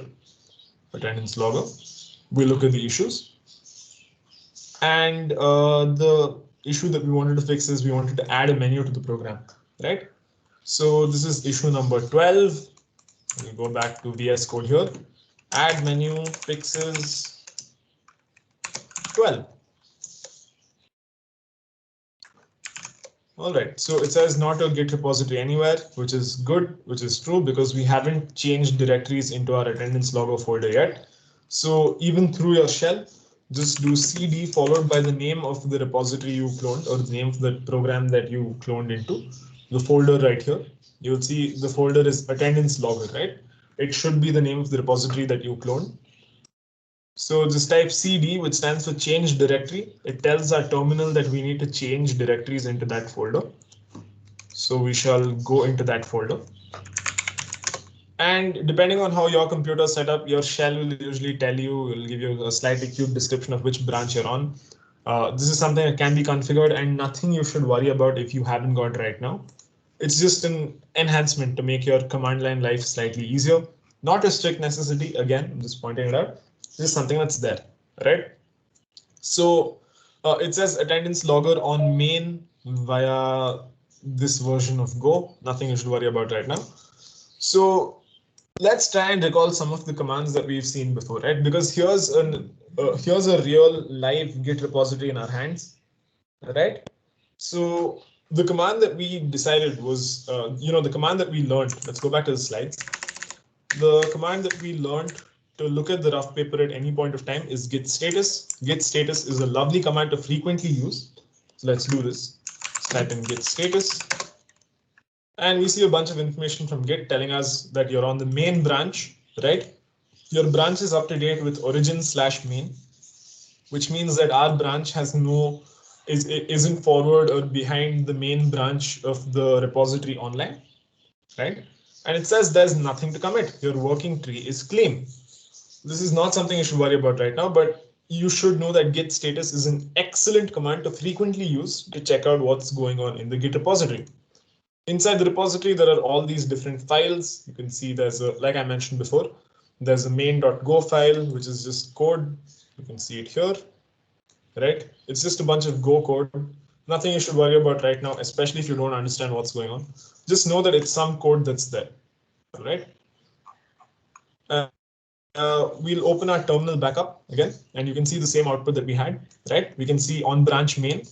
attendance logger. We'll look at the issues. And the issue that we wanted to fix is we wanted to add a menu to the program, right? So this is issue number 12. We'll go back to VS Code here. Add menu fixes 12. All right, so it says not a Git repository anywhere, which is good, which is true, because we haven't changed directories into our attendance logger folder yet. So even through your shell, just do cd followed by the name of the repository you cloned, or the name of the program that you cloned into, the folder right here. You'll see the folder is attendance logger, right? It should be the name of the repository that you cloned. So just type cd, which stands for change directory. It tells our terminal that we need to change directories into that folder. So we shall go into that folder. And depending on how your computer is set up, your shell will usually tell you, will give you a slightly cute description of which branch you're on. This is something that can be configured, and nothing you should worry about if you haven't got it right now. It's just an enhancement to make your command line life slightly easier. Not a strict necessity. Again, I'm just pointing it out. This is something that's there, right? So it says attendance logger on main via this version of Go. Nothing you should worry about right now. So let's try and recall some of the commands that we've seen before, right? Because here's a real live Git repository in our hands, right? So the command that we decided was, the command that we learned. Let's go back to the slides. The command that we learned to look at the rough paper at any point of time is Git Status. Git Status is a lovely command to frequently use. So let's do this. Let's type in Git Status. And we see a bunch of information from Git telling us that you're on the main branch, right? Your branch is up to date with origin/main, which means that our branch has isn't forward or behind the main branch of the repository online, right? And it says there's nothing to commit. Your working tree is clean. This is not something you should worry about right now, but you should know that Git Status is an excellent command to frequently use to check out what's going on in the Git repository. Inside the repository, there are all these different files. You can see there's a, like I mentioned before, there's a main.go file, which is just code. You can see it here, right? It's just a bunch of Go code. Nothing you should worry about right now, especially if you don't understand what's going on. Just know that it's some code that's there, right? We'll open our terminal back up again, and you can see the same output that we had, right? We can see on branch main,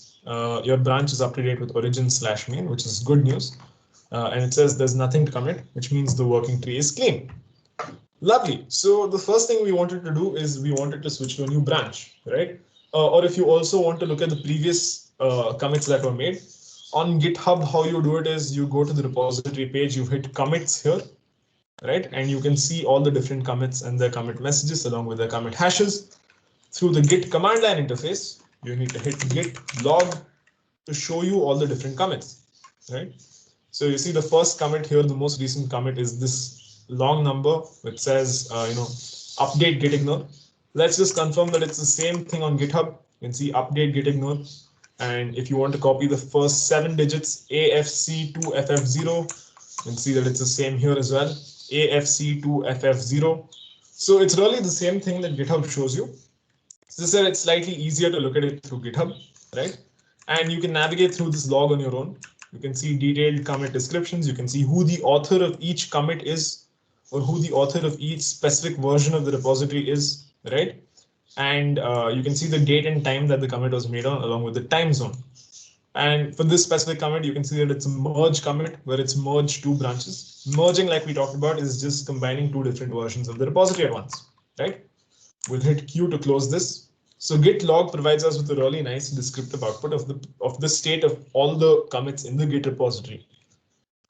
your branch is up to date with origin/main, which is good news. And it says there's nothing to commit, which means the working tree is clean. Lovely. So the first thing we wanted to do is we wanted to switch to a new branch, right? Or if you also want to look at the previous commits that were made on GitHub, how you do it is you go to the repository page, you hit commits here, right? And you can see all the different commits and their commit messages along with their commit hashes. Through the Git command line interface, you need to hit Git log to show you all the different commits, right? So you see the first commit here, the most recent commit is this long number which says, update git ignore. Let's just confirm that it's the same thing on GitHub. You can see update git ignore. And if you want to copy the first 7 digits, AFC2FF0, you can see that it's the same here as well, AFC2FF0. So it's really the same thing that GitHub shows you. As I said, it's slightly easier to look at it through GitHub, right? And you can navigate through this log on your own. You can see detailed commit descriptions. You can see who the author of each commit is, or who the author of each specific version of the repository is, right? And you can see the date and time that the commit was made on, along with the time zone. And for this specific commit, you can see that it's a merge commit where it's merged 2 branches. Merging, like we talked about, is just combining 2 different versions of the repository at once, right? We'll hit Q to close this. So Git log provides us with a really nice descriptive output of the state of all the commits in the Git repository.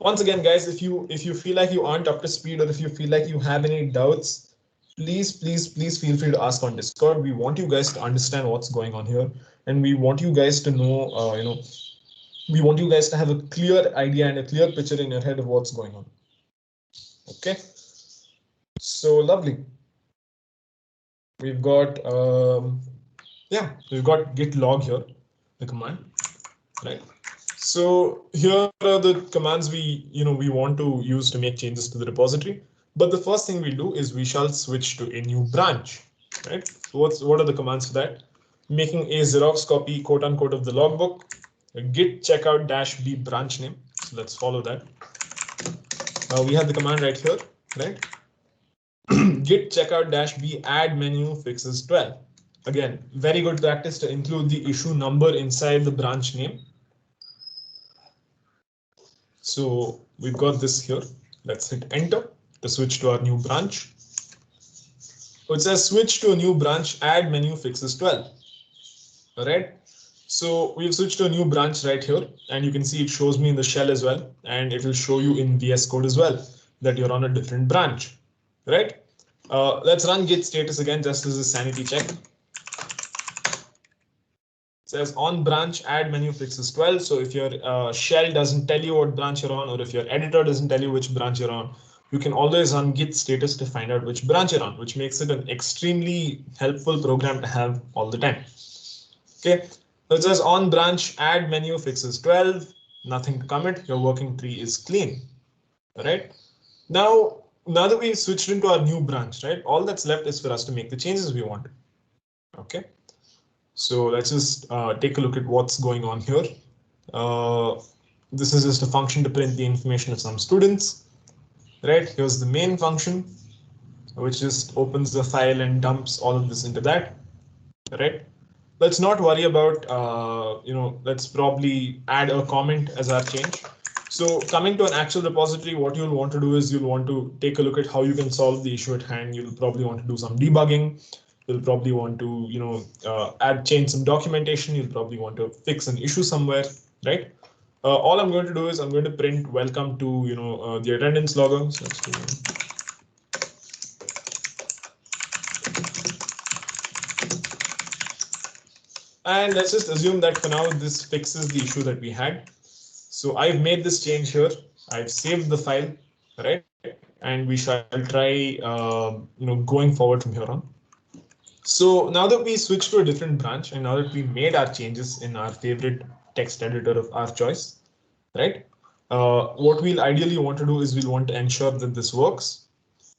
Once again, guys, if you feel like you aren't up to speed, or if you feel like you have any doubts, please feel free to ask on Discord. We want you guys to understand what's going on here, and we want you guys to know, we want you guys to have a clear idea and a clear picture in your head of what's going on. Okay, so lovely. We've got we've got git log here, the command, right? So here are the commands we want to use to make changes to the repository. But the first thing we'll do is we shall switch to a new branch, right? So what are the commands for that? Making a Xerox copy, quote unquote, of the logbook, a git checkout -b branch name. So let's follow that. We have the command right here, right? Git checkout -b add menu fixes 12. Again, very good practice to include the issue number inside the branch name. So we've got this here. Let's hit enter to switch to our new branch. It says switch to a new branch, add menu fixes 12. All right. So we've switched to a new branch right here, and you can see it shows me in the shell as well, and it will show you in VS Code as well that you're on a different branch, right? Let's run git status again just as a sanity check. It says on branch add menu fixes 12. So if your shell doesn't tell you what branch you're on, or if your editor doesn't tell you which branch you're on, you can always run git status to find out which branch you're on, which makes it an extremely helpful program to have all the time. Okay, so it says on branch add menu fixes 12, nothing to commit, your working tree is clean. All right, now that we've switched into our new branch, right, all that's left is for us to make the changes we want. Okay, so let's just take a look at what's going on here. This is just a function to print the information of some students. Right, here's the main function, which just opens the file and dumps all of this into that. Right, let's not worry about, let's probably add a comment as our change. So coming to an actual repository, what you'll want to do is you'll want to take a look at how you can solve the issue at hand. You'll probably want to do some debugging. You'll probably want to, change some documentation. You'll probably want to fix an issue somewhere, right? All I'm going to do is I'm going to print welcome to, the attendance logger. So let's do and let's just assume that for now this fixes the issue that we had. So I've made this change here. I've saved the file, right? And we shall try, going forward from here on. So now that we switched to a different branch and now that we made our changes in our favorite text editor of our choice, right? What we'll ideally want to do is we'll want to ensure that this works.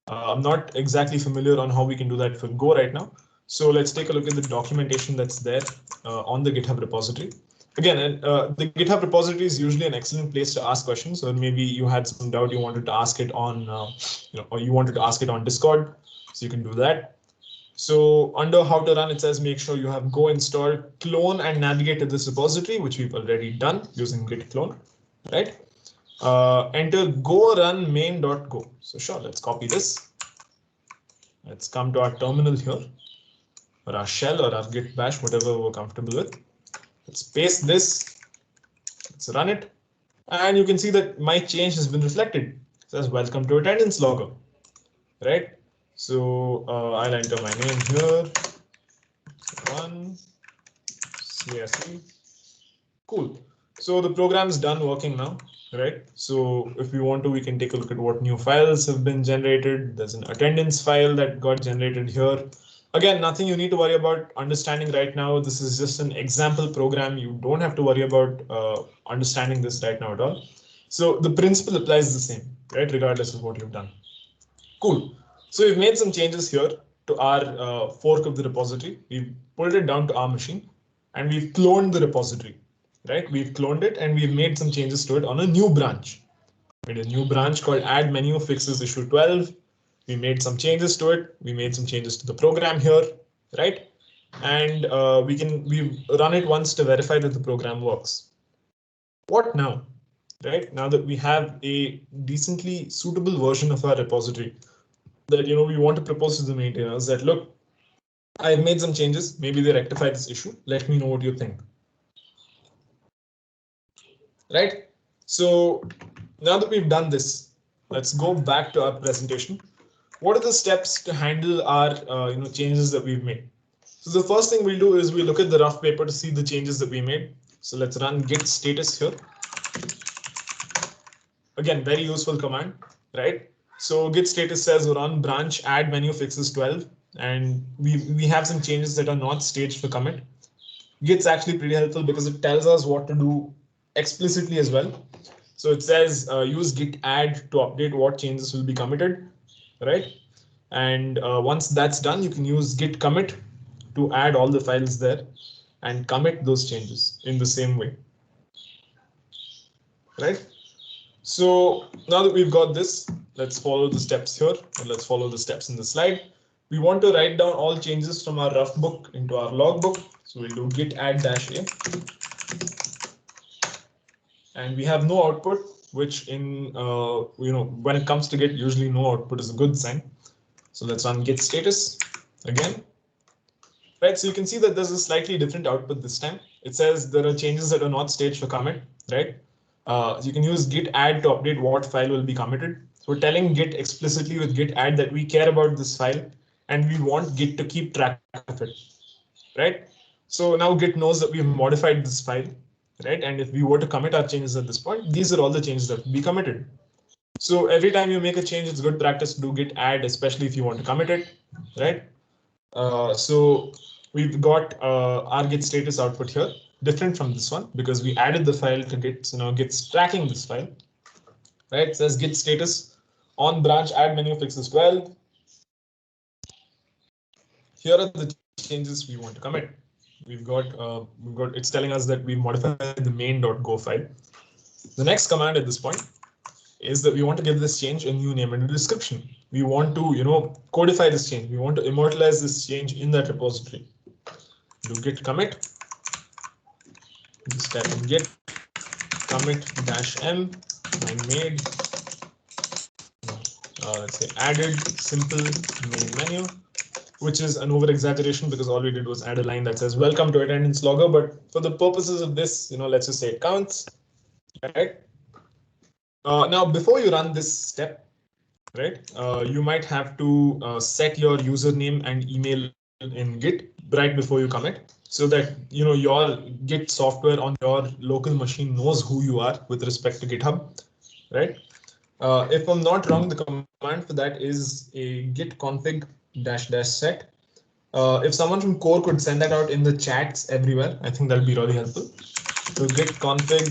I'm not exactly familiar on how we can do that for Go right now. So let's take a look at the documentation that's there on the GitHub repository. Again, the GitHub repository is usually an excellent place to ask questions, or maybe you had some doubt, you wanted to ask it on, or you wanted to ask it on Discord, so you can do that. So under how to run, it says make sure you have Go installed, clone and navigate to this repository, which we've already done using git clone, right? Enter go run main.go. So sure, let's copy this. Let's come to our terminal here, or our shell or our git bash, whatever we're comfortable with. Let's paste this, let's run it, and you can see that my change has been reflected. It says welcome to attendance logger, right? So I'll enter my name here, 1 CSE. Cool. So the program's done working now, right? So if we want to, we can take a look at what new files have been generated. There's an attendance file that got generated here. Again, nothing you need to worry about understanding right now. This is just an example program. You don't have to worry about understanding this right now at all. So the principle applies the same, right? Regardless of what you've done. Cool. So we've made some changes here to our fork of the repository. We've pulled it down to our machine and we've cloned the repository, right? We've cloned it and we've made some changes to it on a new branch. We made a new branch called add menu fixes issue 12. We made some changes to it. We made some changes to the program here, right? And we've run it once to verify that the program works. What now, right? Now that we have a decently suitable version of our repository that we want to propose to the maintainers that look, I've made some changes. Maybe they rectify this issue. Let me know what you think. Right? So now that we've done this, let's go back to our presentation. What are the steps to handle our changes that we've made? So the first thing we'll do is we look at the rough paper to see the changes that we made. So let's run git status here. Again, very useful command, right? So git status says run branch add menu fixes 12, and we have some changes that are not staged for commit. Git's actually pretty helpful because it tells us what to do explicitly as well. So it says use git add to update what changes will be committed, right? And once that's done, you can use git commit to add all the files there and commit those changes in the same way, right? So now that we've got this, let's follow the steps here, or let's follow the steps in the slide. We want to write down all changes from our rough book into our logbook. So we'll do git add -a. And we have no output, which in, when it comes to Git, usually no output is a good sign. So let's run git status again. Right, so you can see that there's a slightly different output this time. It says there are changes that are not staged for commit, right? You can use git add to update what file will be committed. So we're telling Git explicitly with git add that we care about this file and we want Git to keep track of it, right? So now Git knows that we've modified this file, right? And if we were to commit our changes at this point, these are all the changes that will be committed. So every time you make a change, it's good practice to do git add, especially if you want to commit it, right? So we've got our git status output here, different from this one because we added the file to Git. So now Git's tracking this file, right? It says git status on branch add menu fixes 12. Here are the changes we want to commit. We've got it's telling us that we modified the main.go file. The next command at this point is that we want to give this change a new name and a description. We want to, codify this change. We want to immortalize this change in that repository. Do git commit. Just type in git commit -m I made, let's say added simple main menu, which is an over exaggeration because all we did was add a line that says welcome to attendance logger. But for the purposes of this, let's just say it counts, right? Now, before you run this step, right, you might have to set your username and email in Git right before you commit, so that your Git software on your local machine knows who you are with respect to GitHub, right? If I'm not wrong, the command for that is a git config --set. If someone from core could send that out in the chats everywhere, I think that'll be really helpful. So git config,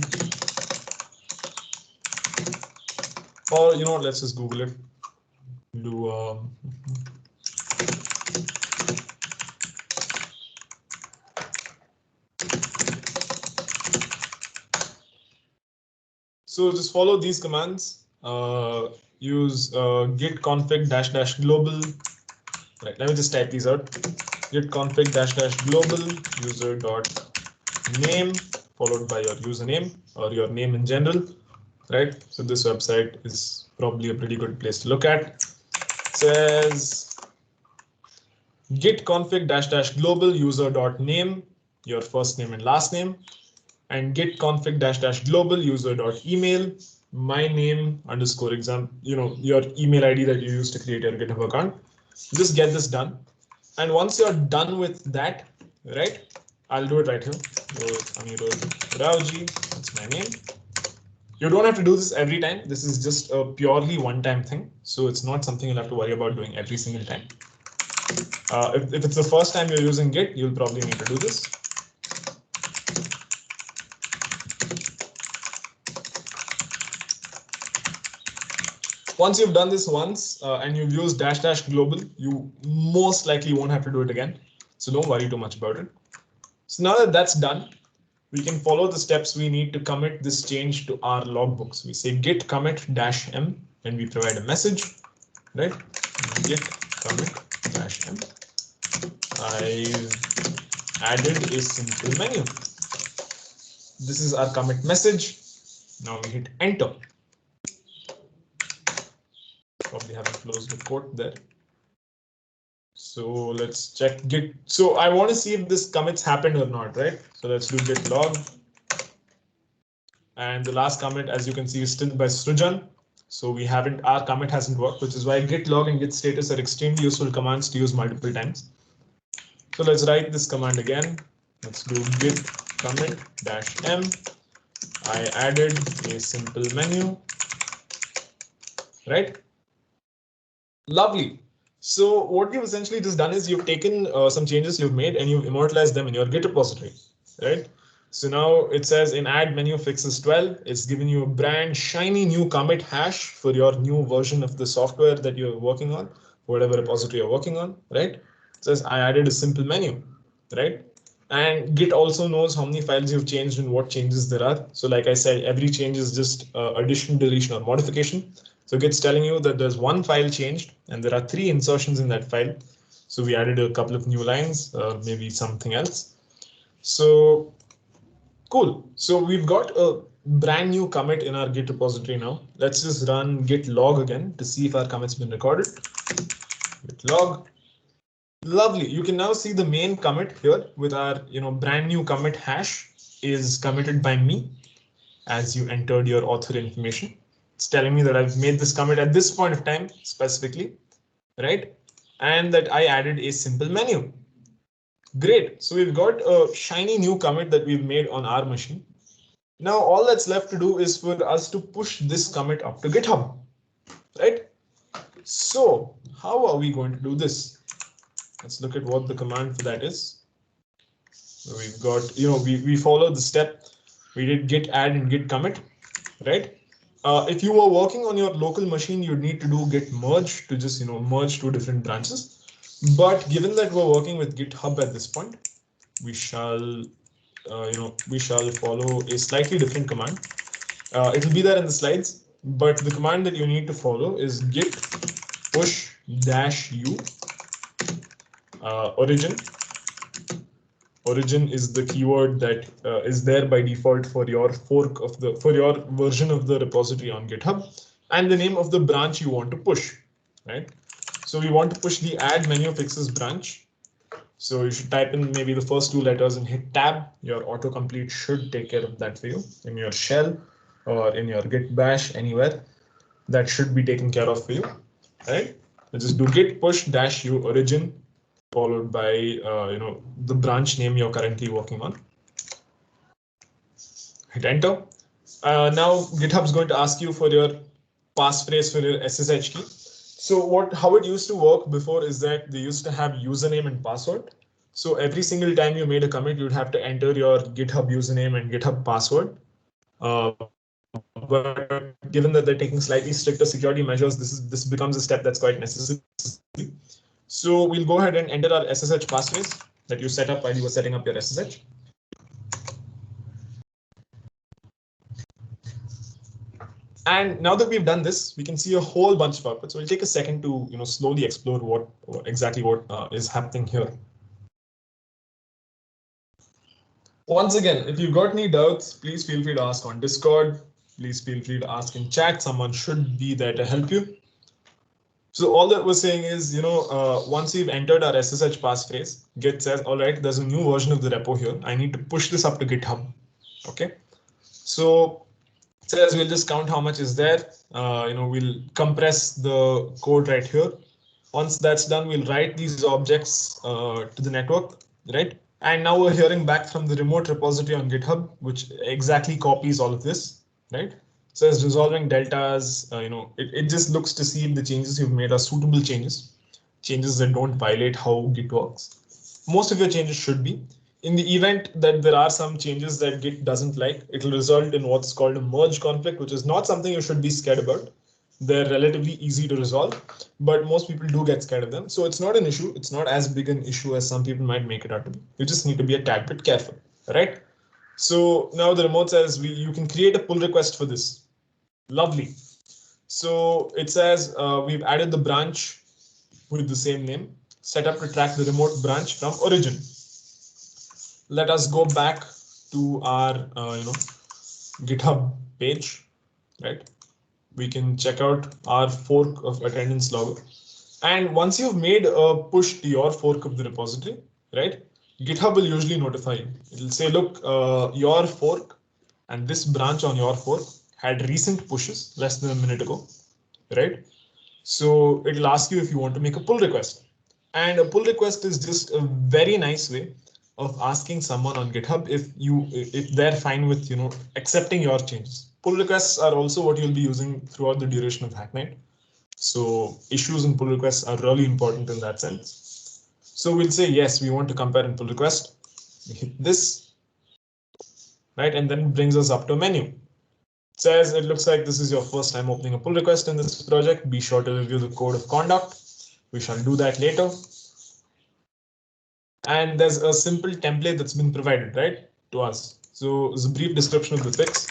or let's just Google it. Do so just follow these commands. Use git config --global. Right, let me just type these out. Git config --global user.name followed by your username or your name in general. Right, so this website is probably a pretty good place to look at. It says git config --global user.name, your first name and last name, and git config --global user.email, my name _exam, your email ID that you use to create your GitHub account. Just get this done. And once you're done with that, right, I'll do it right here. So it's Anirudh Rowjee, that's my name. You don't have to do this every time. This is just a purely one-time thing. So it's not something you'll have to worry about doing every single time. If it's the first time you're using Git, you'll probably need to do this. Once you've done this once and you've used --global, you most likely won't have to do it again. So don't worry too much about it. So now that that's done, we can follow the steps we need to commit this change to our logbooks. We say git commit -m and we provide a message, right? Git commit -m. I've added a simple menu. This is our commit message. Now we hit enter. Probably haven't closed the quote there. So let's check git. So I want to see if this commits happened or not, right? So let's do git log. And the last commit, as you can see, is still by Srujan. So our commit hasn't worked, which is why git log and git status are extremely useful commands to use multiple times. So let's write this command again. Let's do git commit -m. I added a simple menu, right? Lovely. So what you've essentially just done is you've taken some changes you've made and you've immortalized them in your Git repository, right? So now it says in add menu fixes 12, it's giving you a brand shiny new commit hash for your new version of the software that you're working on, whatever repository you're working on, right? It says I added a simple menu, right? And Git also knows how many files you've changed and what changes there are. So like I said, every change is just addition, deletion, or modification. So Git's telling you that there's one file changed and there are 3 insertions in that file. So we added a couple of new lines, maybe something else. So cool. So we've got a brand new commit in our Git repository now. Let's just run git log again to see if our commit's been recorded. Git log. Lovely. You can now see the main commit here with our brand new commit hash is committed by me as you entered your author information. It's telling me that I've made this commit at this point of time specifically, right? And that I added a simple menu. Great. So we've got a shiny new commit that we've made on our machine. Now all that's left to do is for us to push this commit up to GitHub, right? So how are we going to do this? Let's look at what the command for that is. So we've got, we follow the step. We did git add and git commit, right? If you were working on your local machine, you'd need to do git merge to just, merge 2 different branches. But given that we're working with GitHub at this point, we shall, we shall follow a slightly different command. It'll be there in the slides, but the command that you need to follow is git push -u origin origin is the keyword that is there by default for your fork of for your version of the repository on GitHub, and the name of the branch you want to push, right? So we want to push the add menu fixes branch. So you should type in maybe the first two letters and hit tab. Your autocomplete should take care of that for you in your shell or in your git bash, anywhere. That should be taken care of for you, right? So just do git push -u origin followed by the branch name you're currently working on. Hit enter. Now GitHub is going to ask you for your passphrase for your SSH key. So how it used to work before is that they used to have username and password. So every single time you made a commit, you'd have to enter your GitHub username and GitHub password. But given that they're taking slightly stricter security measures, this becomes a step that's quite necessary. So we'll go ahead and enter our SSH passphrase that you set up while you were setting up your SSH. And now that we've done this, we can see a whole bunch of outputs. So we'll take a second to slowly explore what exactly is happening here. Once again, if you've got any doubts, please feel free to ask on Discord. Please feel free to ask in chat. Someone should be there to help you. So all that we're saying is, once we've entered our SSH passphrase, Git says, all right, there's a new version of the repo here. I need to push this up to GitHub. Okay. So it says we'll just count how much is there. We'll compress the code right here. Once that's done, we'll write these objects to the network, right? And now we're hearing back from the remote repository on GitHub, which exactly copies all of this, right? So as resolving deltas, it just looks to see if the changes you've made are suitable changes that don't violate how Git works. Most of your changes should be. In the event that there are some changes that Git doesn't like, it'll result in what's called a merge conflict, which is not something you should be scared about. They're relatively easy to resolve, but most people do get scared of them. So it's not an issue. It's not as big an issue as some people might make it out to be. You just need to be a tad bit careful, right? So now the remote says you can create a pull request for this. Lovely. So it says we've added the branch with the same name, set up to track the remote branch from origin. Let us go back to our GitHub page, right? We can check out our fork of attendance logger. And once you've made a push to your fork of the repository, right? GitHub will usually notify you. It'll say, look, your fork and this branch on your fork had recent pushes less than a minute ago, right? So it'll ask you if you want to make a pull request. And a pull request is just a very nice way of asking someone on GitHub if they're fine with accepting your changes. Pull requests are also what you'll be using throughout the duration of Hacknight. So issues and pull requests are really important in that sense. So we'll say, yes, we want to compare and pull request. We hit this, right? And then it brings us up to a menu. It says it looks like this is your first time opening a pull request in this project. Be sure to review the code of conduct. We shall do that later. And there's a simple template that's been provided, right, to us. So it's a brief description of the fix.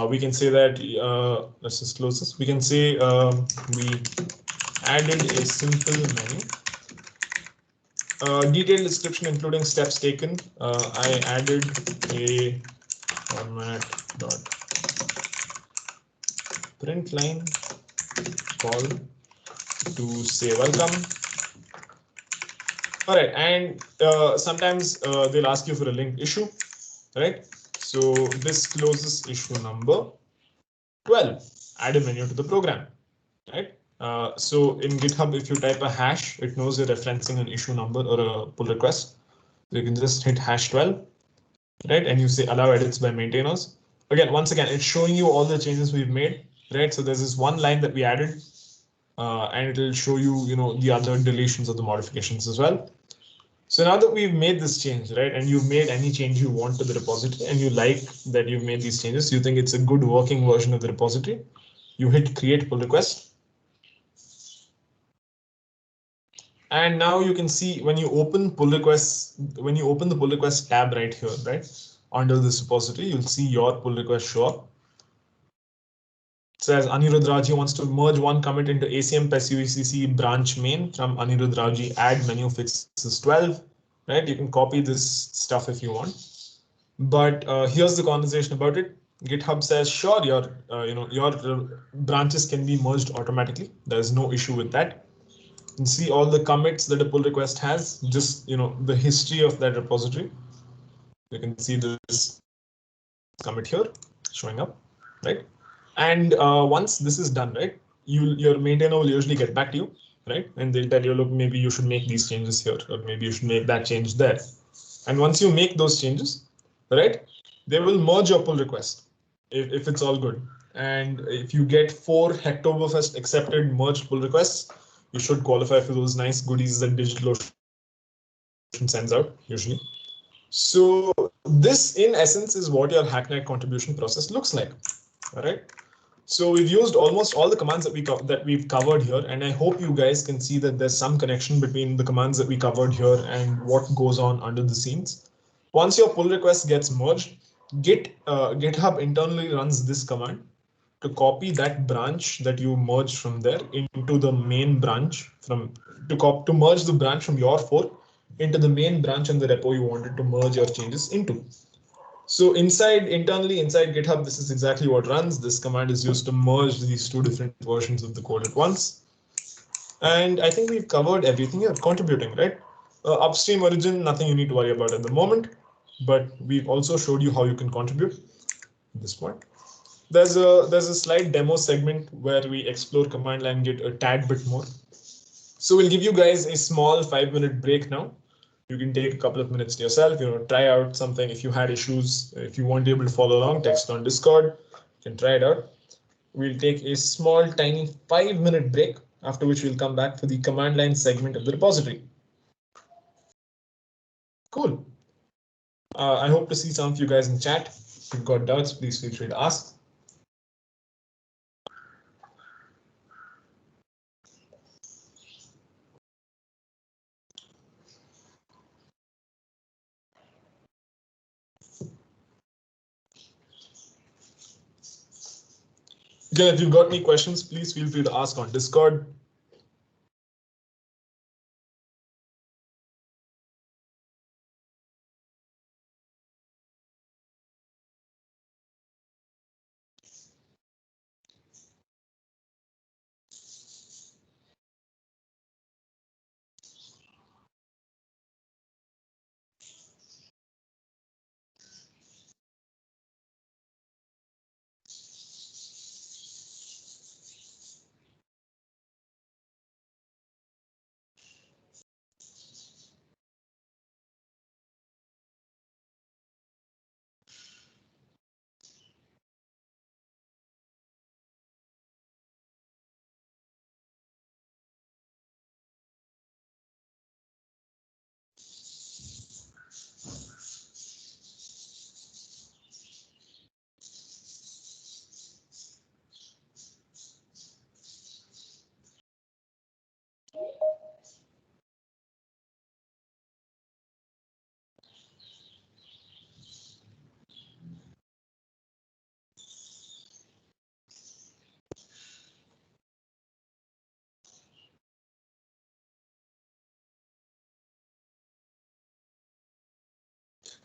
We can say that, let's just close this. We can say we added a simple menu. Detailed description including steps taken. I added a format.println call to say welcome. All right, and sometimes they'll ask you for a linked issue, right? So this closes issue number 12. Add a menu to the program, right? So in GitHub, if you type a hash, it knows you're referencing an issue number or a pull request. So you can just hit #12, right? And you say allow edits by maintainers. Once again, it's showing you all the changes we've made, right? So there's this one line that we added, and it'll show you, the other deletions of the modifications as well. So now that we've made this change, right, and you've made any change you want to the repository and you like that you've made these changes, you think it's a good working version of the repository, you hit create pull request. And now you can see when you open pull requests, when you open the pull request tab right here, right, under this repository, you'll see your pull request show up. It says Anirudh Rowjee wants to merge one commit into ACM PES UECC branch main from Anirudh Rowjee add menu fixes 12. right? You can copy this stuff if you want. But here's the conversation about it. GitHub says, sure, your branches can be merged automatically. There's no issue with that. You can see all the commits that a pull request has, just the history of that repository. You can see this commit here showing up, right? And once this is done, right, your maintainer will usually get back to you, right? And they'll tell you, look, maybe you should make these changes here, or maybe you should make that change there. And once you make those changes, right, they will merge your pull request if it's all good. And if you get 4 Hacktoberfest accepted merged pull requests, you should qualify for those nice goodies that DigitalOcean sends out usually. So this, in essence, is what your Hacknight contribution process looks like. All right. So we've used almost all the commands that we've covered here, and I hope you guys can see that there's some connection between the commands that we covered here and what goes on under the scenes. Once your pull request gets merged, GitHub internally runs this command to copy that branch that you merged from there into the main branch to merge the branch from your fork into the main branch in the repo you wanted to merge your changes into. So internally inside GitHub, this is exactly what runs. This command is used to merge these 2 different versions of the code at once. And I think we've covered everything here. Contributing, right? Upstream origin, nothing you need to worry about at the moment, but we've also showed you how you can contribute at this point. There's a slide demo segment where we explore command line Git a tad bit more. So we'll give you guys a small 5-minute break now. You can take a couple of minutes to yourself, try out something. If you had issues, if you weren't able to follow along, text on Discord, you can try it out. We'll take a small, tiny 5-minute break, after which we'll come back for the command line segment of the repository. Cool. I hope to see some of you guys in chat. If you've got doubts, please feel free to ask. Again, if you've got any questions, please feel free to ask on Discord.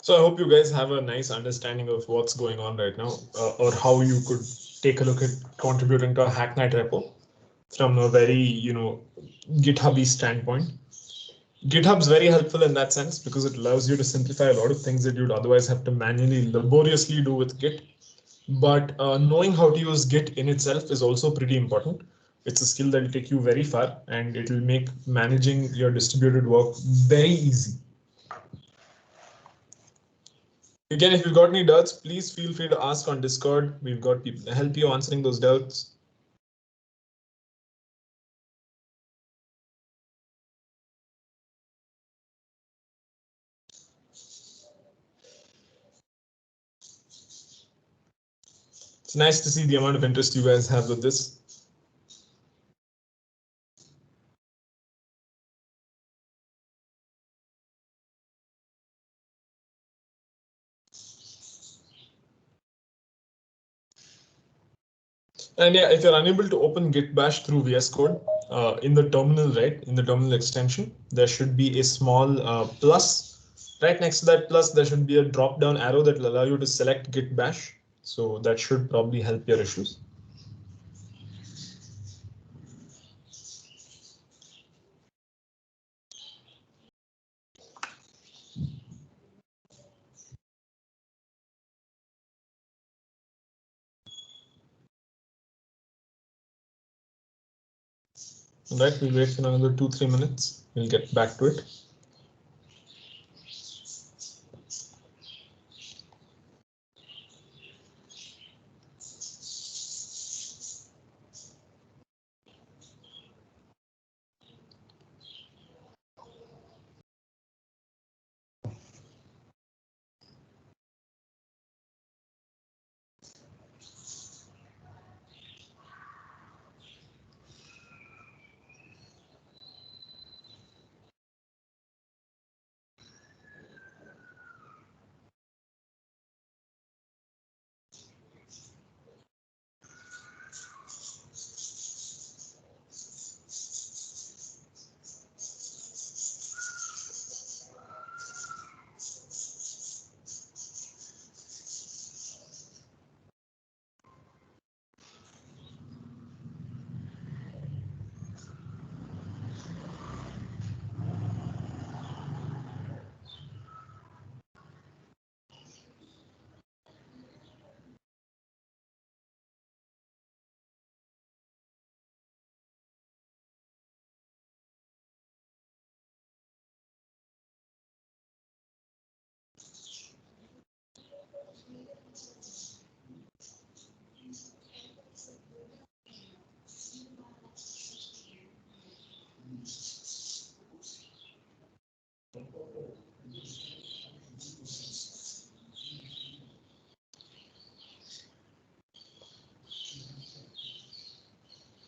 So I hope you guys have a nice understanding of what's going on right now, or how you could take a look at contributing to a Hacknight repo from a very, GitHub-y standpoint. GitHub's very helpful in that sense because it allows you to simplify a lot of things that you'd otherwise have to manually, laboriously do with Git. But knowing how to use Git in itself is also pretty important. It's a skill that will take you very far, and it will make managing your distributed work very easy. Again, if you've got any doubts, please feel free to ask on Discord. We've got people to help you answering those doubts. It's nice to see the amount of interest you guys have with this. And yeah, if you're unable to open Git Bash through VS Code, in the terminal, right, in the terminal extension, there should be a small plus Right next to that plus, there should be a drop down arrow that will allow you to select Git Bash. So that should probably help your issues. All right, we'll wait for another 2-3 minutes. We'll get back to it.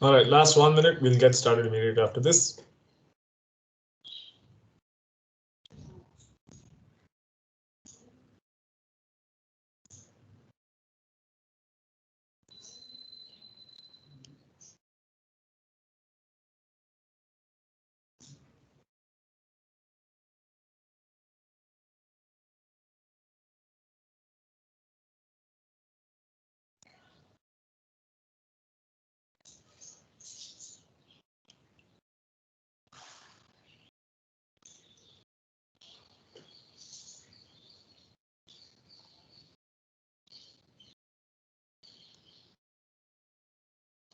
All right, last 1 minute. We'll get started immediately after this.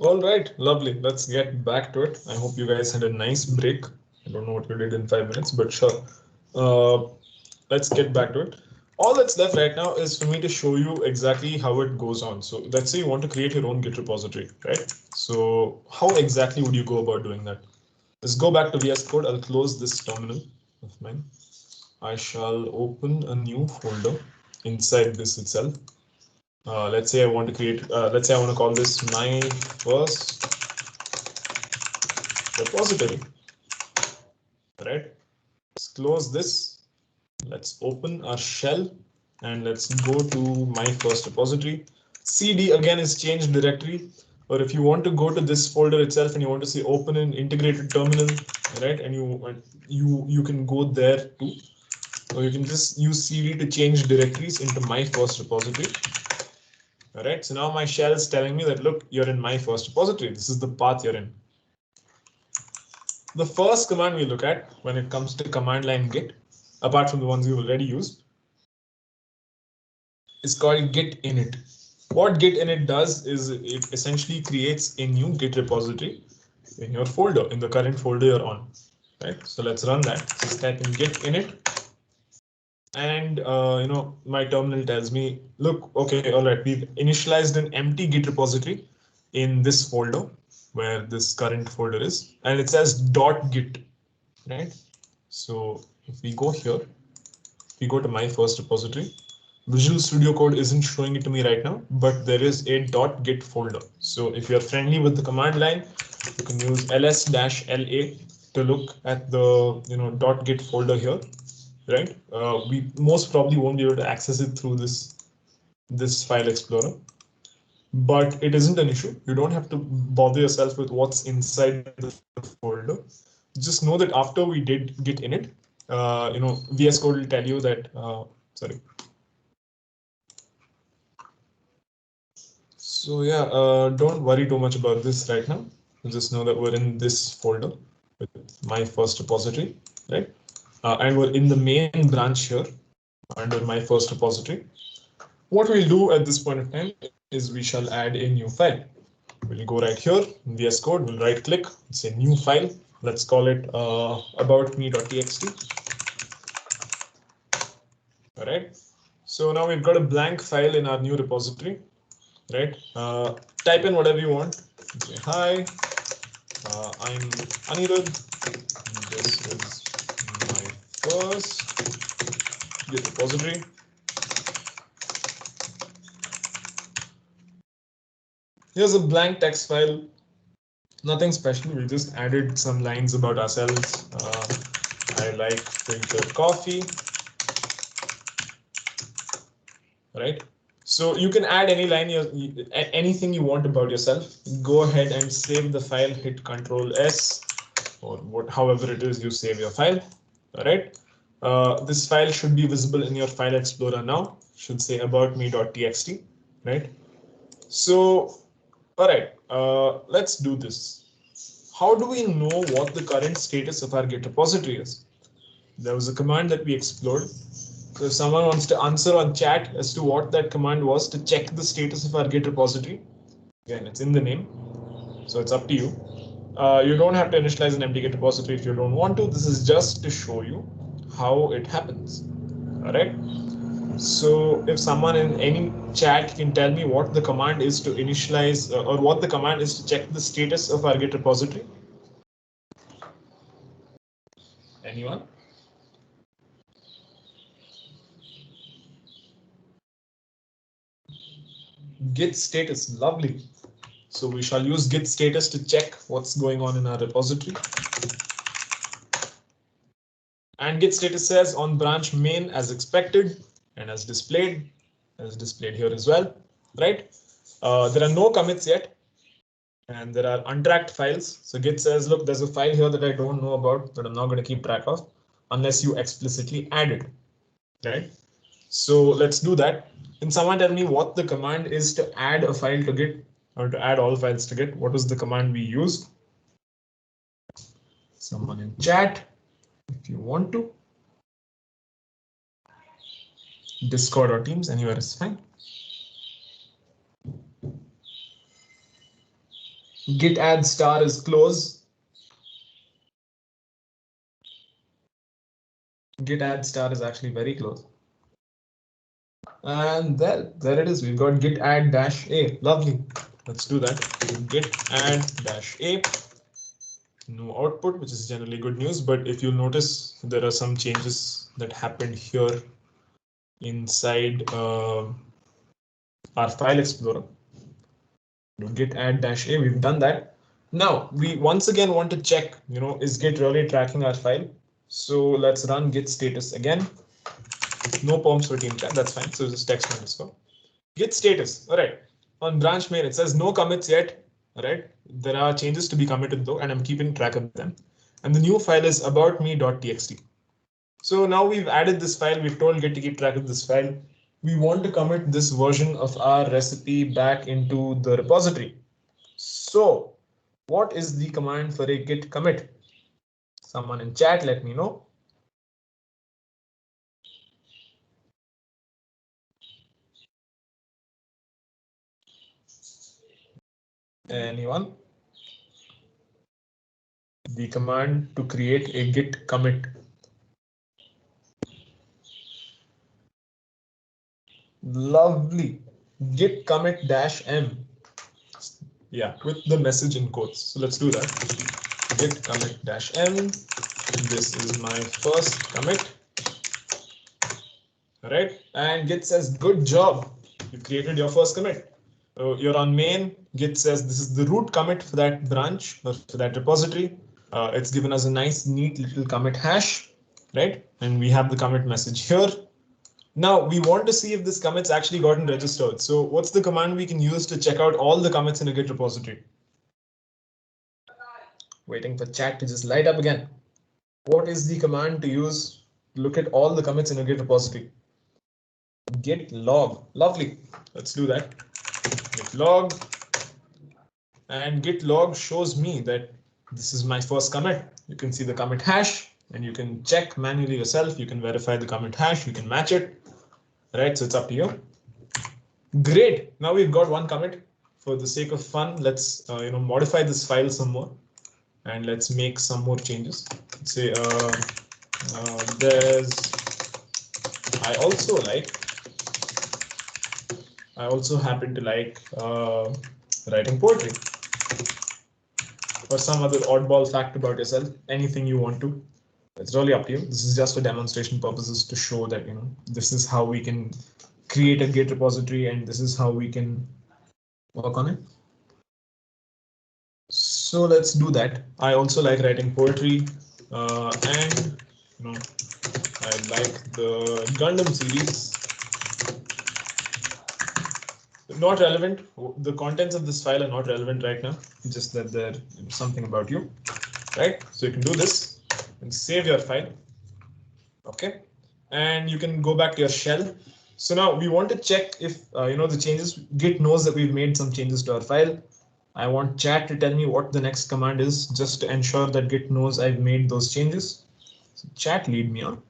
All right, lovely. Let's get back to it. I hope you guys had a nice break. I don't know what you did in 5 minutes, but sure. Let's get back to it. All that's left right now is for me to show you exactly how it goes on. So let's say you want to create your own Git repository, right? So how exactly would you go about doing that? Let's go back to VS Code. I'll close this terminal of mine. I shall open a new folder inside this itself. Let's say I want to create, let's say I want to call this my first repository, right? Let's close this. Let's open our shell and let's go to my first repository. CD again is change directory, or if you want to go to this folder itself and you want to say open an integrated terminal, right? And you can go there too, or you can just use CD to change directories into my first repository. All right, so now my shell is telling me that, look, you're in my first repository. This is the path you're in. The first command we look at when it comes to command line Git, apart from the ones you've already used, is called git init. What git init does is it essentially creates a new Git repository in your folder, in the current folder you're on. Right, so let's run that. So type in git init. And my terminal tells me, look, okay, all right, we've initialized an empty Git repository in this folder where this current folder is, and it says .git, right? So if we go here, we go to my first repository. Visual Studio Code isn't showing it to me right now, but there is a .git folder. So if you're friendly with the command line, you can use ls-la to look at the .git folder here. Right? We most probably won't be able to access it through this file explorer, but it isn't an issue. You don't have to bother yourself with what's inside the folder. Just know that after we did git init, VS Code will tell you that, sorry. So yeah, don't worry too much about this right now. Just know that we're in this folder with my first repository, right? And we're in the main branch here under my first repository. What we'll do at this point of time is we shall add a new file. We'll go right here in VS Code, we'll right click, it's a new file. Let's call it aboutme.txt. All right. So now we've got a blank file in our new repository, right? Type in whatever you want. Say, hi, I'm Anirudh. This is my first Git repository. Here's a blank text file. Nothing special. We just added some lines about ourselves. I like filtered coffee. Right? So you can add any line, anything you want about yourself. Go ahead and save the file, hit Control S, or however it is you save your file. All right. This file should be visible in your file explorer now. Should say aboutme.txt, right? So, all right, let's do this. How do we know what the current status of our Git repository is? There was a command that we explored. So if someone wants to answer on chat as to what that command was to check the status of our Git repository, again, it's in the name, so it's up to you. You don't have to initialize an empty Git repository if you don't want to. This is just to show you how it happens. All right. So if someone in any chat can tell me what the command is to initialize or what the command is to check the status of our Git repository. Anyone? Git status, lovely. So we shall use Git status to check what's going on in our repository. And Git status says on branch main as expected and as displayed here as well, right? There are no commits yet, and there are untracked files. So Git says, look, there's a file here that I don't know about, that I'm not going to keep track of unless you explicitly add it, right? So let's do that. Can someone tell me what the command is to add a file to Git, or to add all files to Git? What was the command we used? Someone in chat, if you want to. Discord or Teams, anywhere is fine. Git add star is close. Git add star is actually very close. And there it is. We've got git add -a. Lovely. Let's do that. Git add -a. No output, which is generally good news. But if you'll notice, there are some changes that happened here inside our file explorer. Git add -a. We've done that. Now we once again want to check, is Git really tracking our file? So let's run Git status again. No perms for team chat, that's fine. So just text underscore. Git status. All right. On branch main, it says no commits yet. All right. There are changes to be committed though, and I'm keeping track of them. And the new file is aboutme.txt. So now we've added this file. We've told Git to keep track of this file. We want to commit this version of our recipe back into the repository. So what is the command for a Git commit? Someone in chat, let me know. Anyone? The command to create a Git commit. Lovely. Git commit -m. Yeah, with the message in quotes. So let's do that. Git commit -m. This is my first commit. All right. And Git says, good job. You created your first commit. You're on main. Git says this is the root commit for that branch or for that repository. It's given us a nice, neat little commit hash, right? And we have the commit message here. Now we want to see if this commit's actually gotten registered. So what's the command we can use to check out all the commits in a Git repository? Waiting for chat to just light up again. What is the command to use? Look at all the commits in a Git repository. Git log. Lovely. Let's do that. Git log. And Git log shows me that this is my first commit. You can see the commit hash and you can check manually yourself. You can verify the commit hash. You can match it. Right. So it's up to you. Great. Now we've got one commit. For the sake of fun, let's modify this file some more. And let's make some more changes. Let's say I also happen to like writing poetry, or some other oddball fact about yourself, anything you want to. It's really up to you. This is just for demonstration purposes to show that this is how we can create a Git repository and this is how we can work on it. So let's do that. I also like writing poetry, and I like the Gundam series. Not relevant. The contents of this file are not relevant right now. Just that there's something about you, right? So you can do this and save your file. Okay, and you can go back to your shell. So now we want to check if the changes. Git knows that we've made some changes to our file. I want chat to tell me what the next command is, just to ensure that Git knows I've made those changes. So chat, lead me on.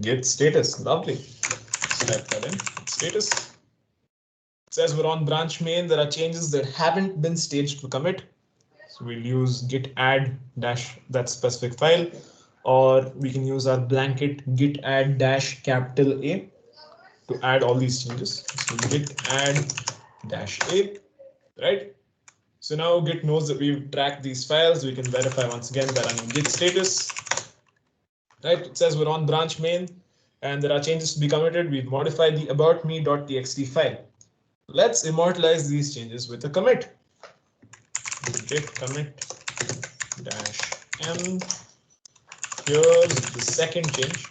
Git status, lovely. Let's type that in. Status. It says we're on branch main. There are changes that haven't been staged for commit. So we'll use git add dash that specific file, or we can use our blanket git add dash capital A to add all these changes. So git add dash A, right? So now Git knows that we've tracked these files. We can verify once again by running git status. Right? It says we're on branch main and there are changes to be committed. We've modified the aboutme.txt file. Let's immortalize these changes with a commit. Git commit dash m. Here's the second change.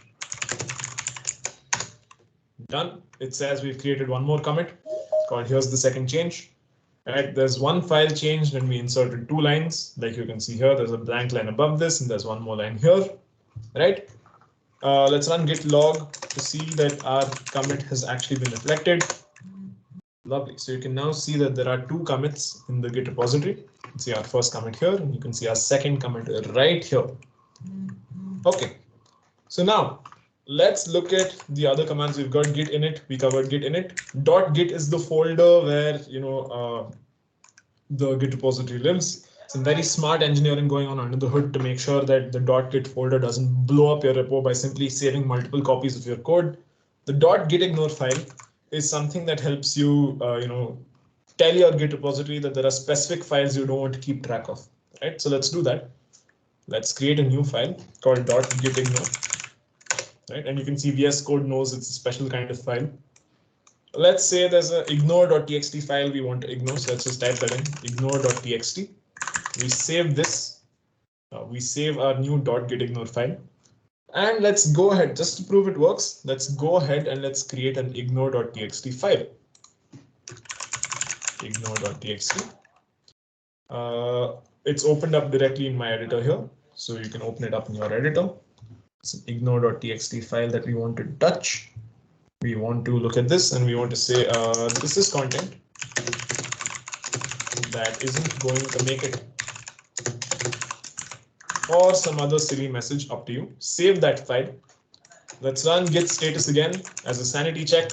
Done. It says we've created one more commit called here's the second change. Right, there's one file changed and we inserted 2 lines. Like you can see here, there's a blank line above this and there's one more line here. Right. Let's run git log to see that our commit has actually been reflected. Lovely. So you can now see that there are 2 commits in the Git repository. You can see our first commit here and you can see our second commit right here. Okay. So now let's look at the other commands. We've got git init. We covered git init. .git is the folder where the Git repository lives. Some very smart engineering going on under the hood to make sure that the .git folder doesn't blow up your repo by simply saving multiple copies of your code. The .gitignore file is something that helps you, tell your Git repository that there are specific files you don't want to keep track of. Right. So let's do that. Let's create a new file called .gitignore. Right. And you can see VS Code knows it's a special kind of file. Let's say there's a ignore.txt file we want to ignore. So let's just type that in, ignore.txt. We save this. We save our new .gitignore file. And let's go ahead, just to prove it works, let's go ahead and let's create an ignore.txt file. Ignore.txt. It's opened up directly in my editor here. So you can open it up in your editor. It's an ignore.txt file that we want to touch. We want to look at this and we want to say this is content that isn't going to make it, or some other silly message, up to you. Save that file. Let's run git status again as a sanity check.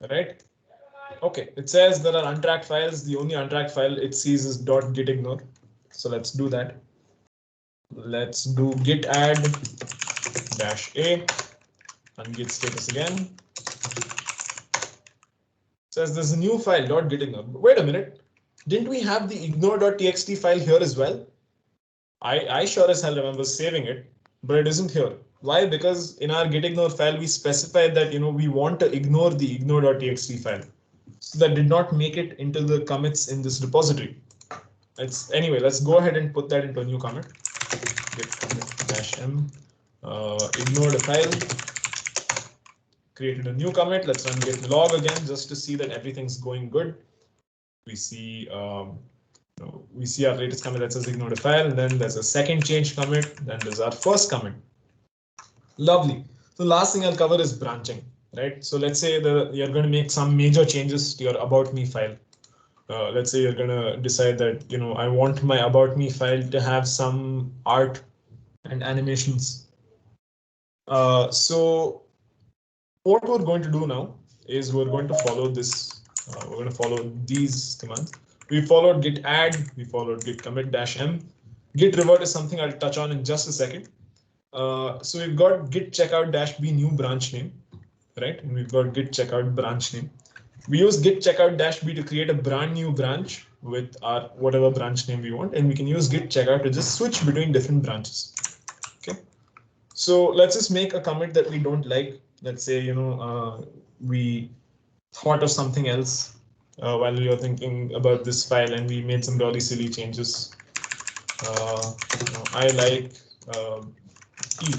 Right. Okay, it says there are untracked files. The only untracked file it sees is .gitignore. So let's do that. Let's do git add -a and git status again. It says there's a new file .gitignore. Wait a minute. Didn't we have the ignore.txt file here as well? I sure as hell remember saving it, but it isn't here. Why? Because in our gitignore file, we specified that we want to ignore the ignore.txt file. So that did not make it into the commits in this repository. Anyway, let's go ahead and put that into a new commit. Git commit -m, ignore the file. created a new commit. Let's run git log again just to see that everything's going good. We see we see our latest commit that says ignore the file. And then there's a second change commit. Then there's our first commit. Lovely. The last thing I'll cover is branching, right? So let's say you're going to make some major changes to your about me file. Let's say you're going to decide that, I want my about me file to have some art and animations. So what we're going to do now is we're going to follow this. We're going to follow these commands. We followed git add, we followed git commit -m. Git revert is something I'll touch on in just a second. So we've got git checkout -b new branch name, right? And we've got git checkout branch name. We use git checkout -b to create a brand new branch with our whatever branch name we want, and we can use git checkout to just switch between different branches. Okay. So let's just make a commit that we don't like. Let's say, we thought of something else while we were thinking about this file, and we made some really silly changes. I like T,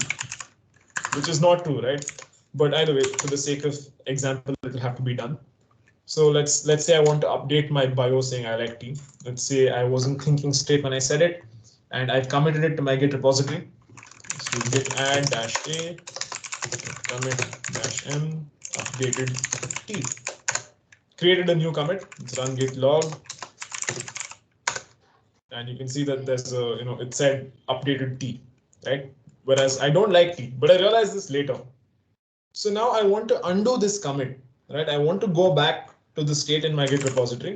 which is not true, right? But either way, for the sake of example, it will have to be done. So let's say I want to update my bio saying I like T. Let's say I wasn't thinking straight when I said it, and I've committed it to my Git repository. So git add -a commit -m updated T. Created a new commit. Let's run git log, and you can see that there's a it said updated T, right? Whereas I don't like T, but I realized this later. So now I want to undo this commit, right? I want to go back to the state in my Git repository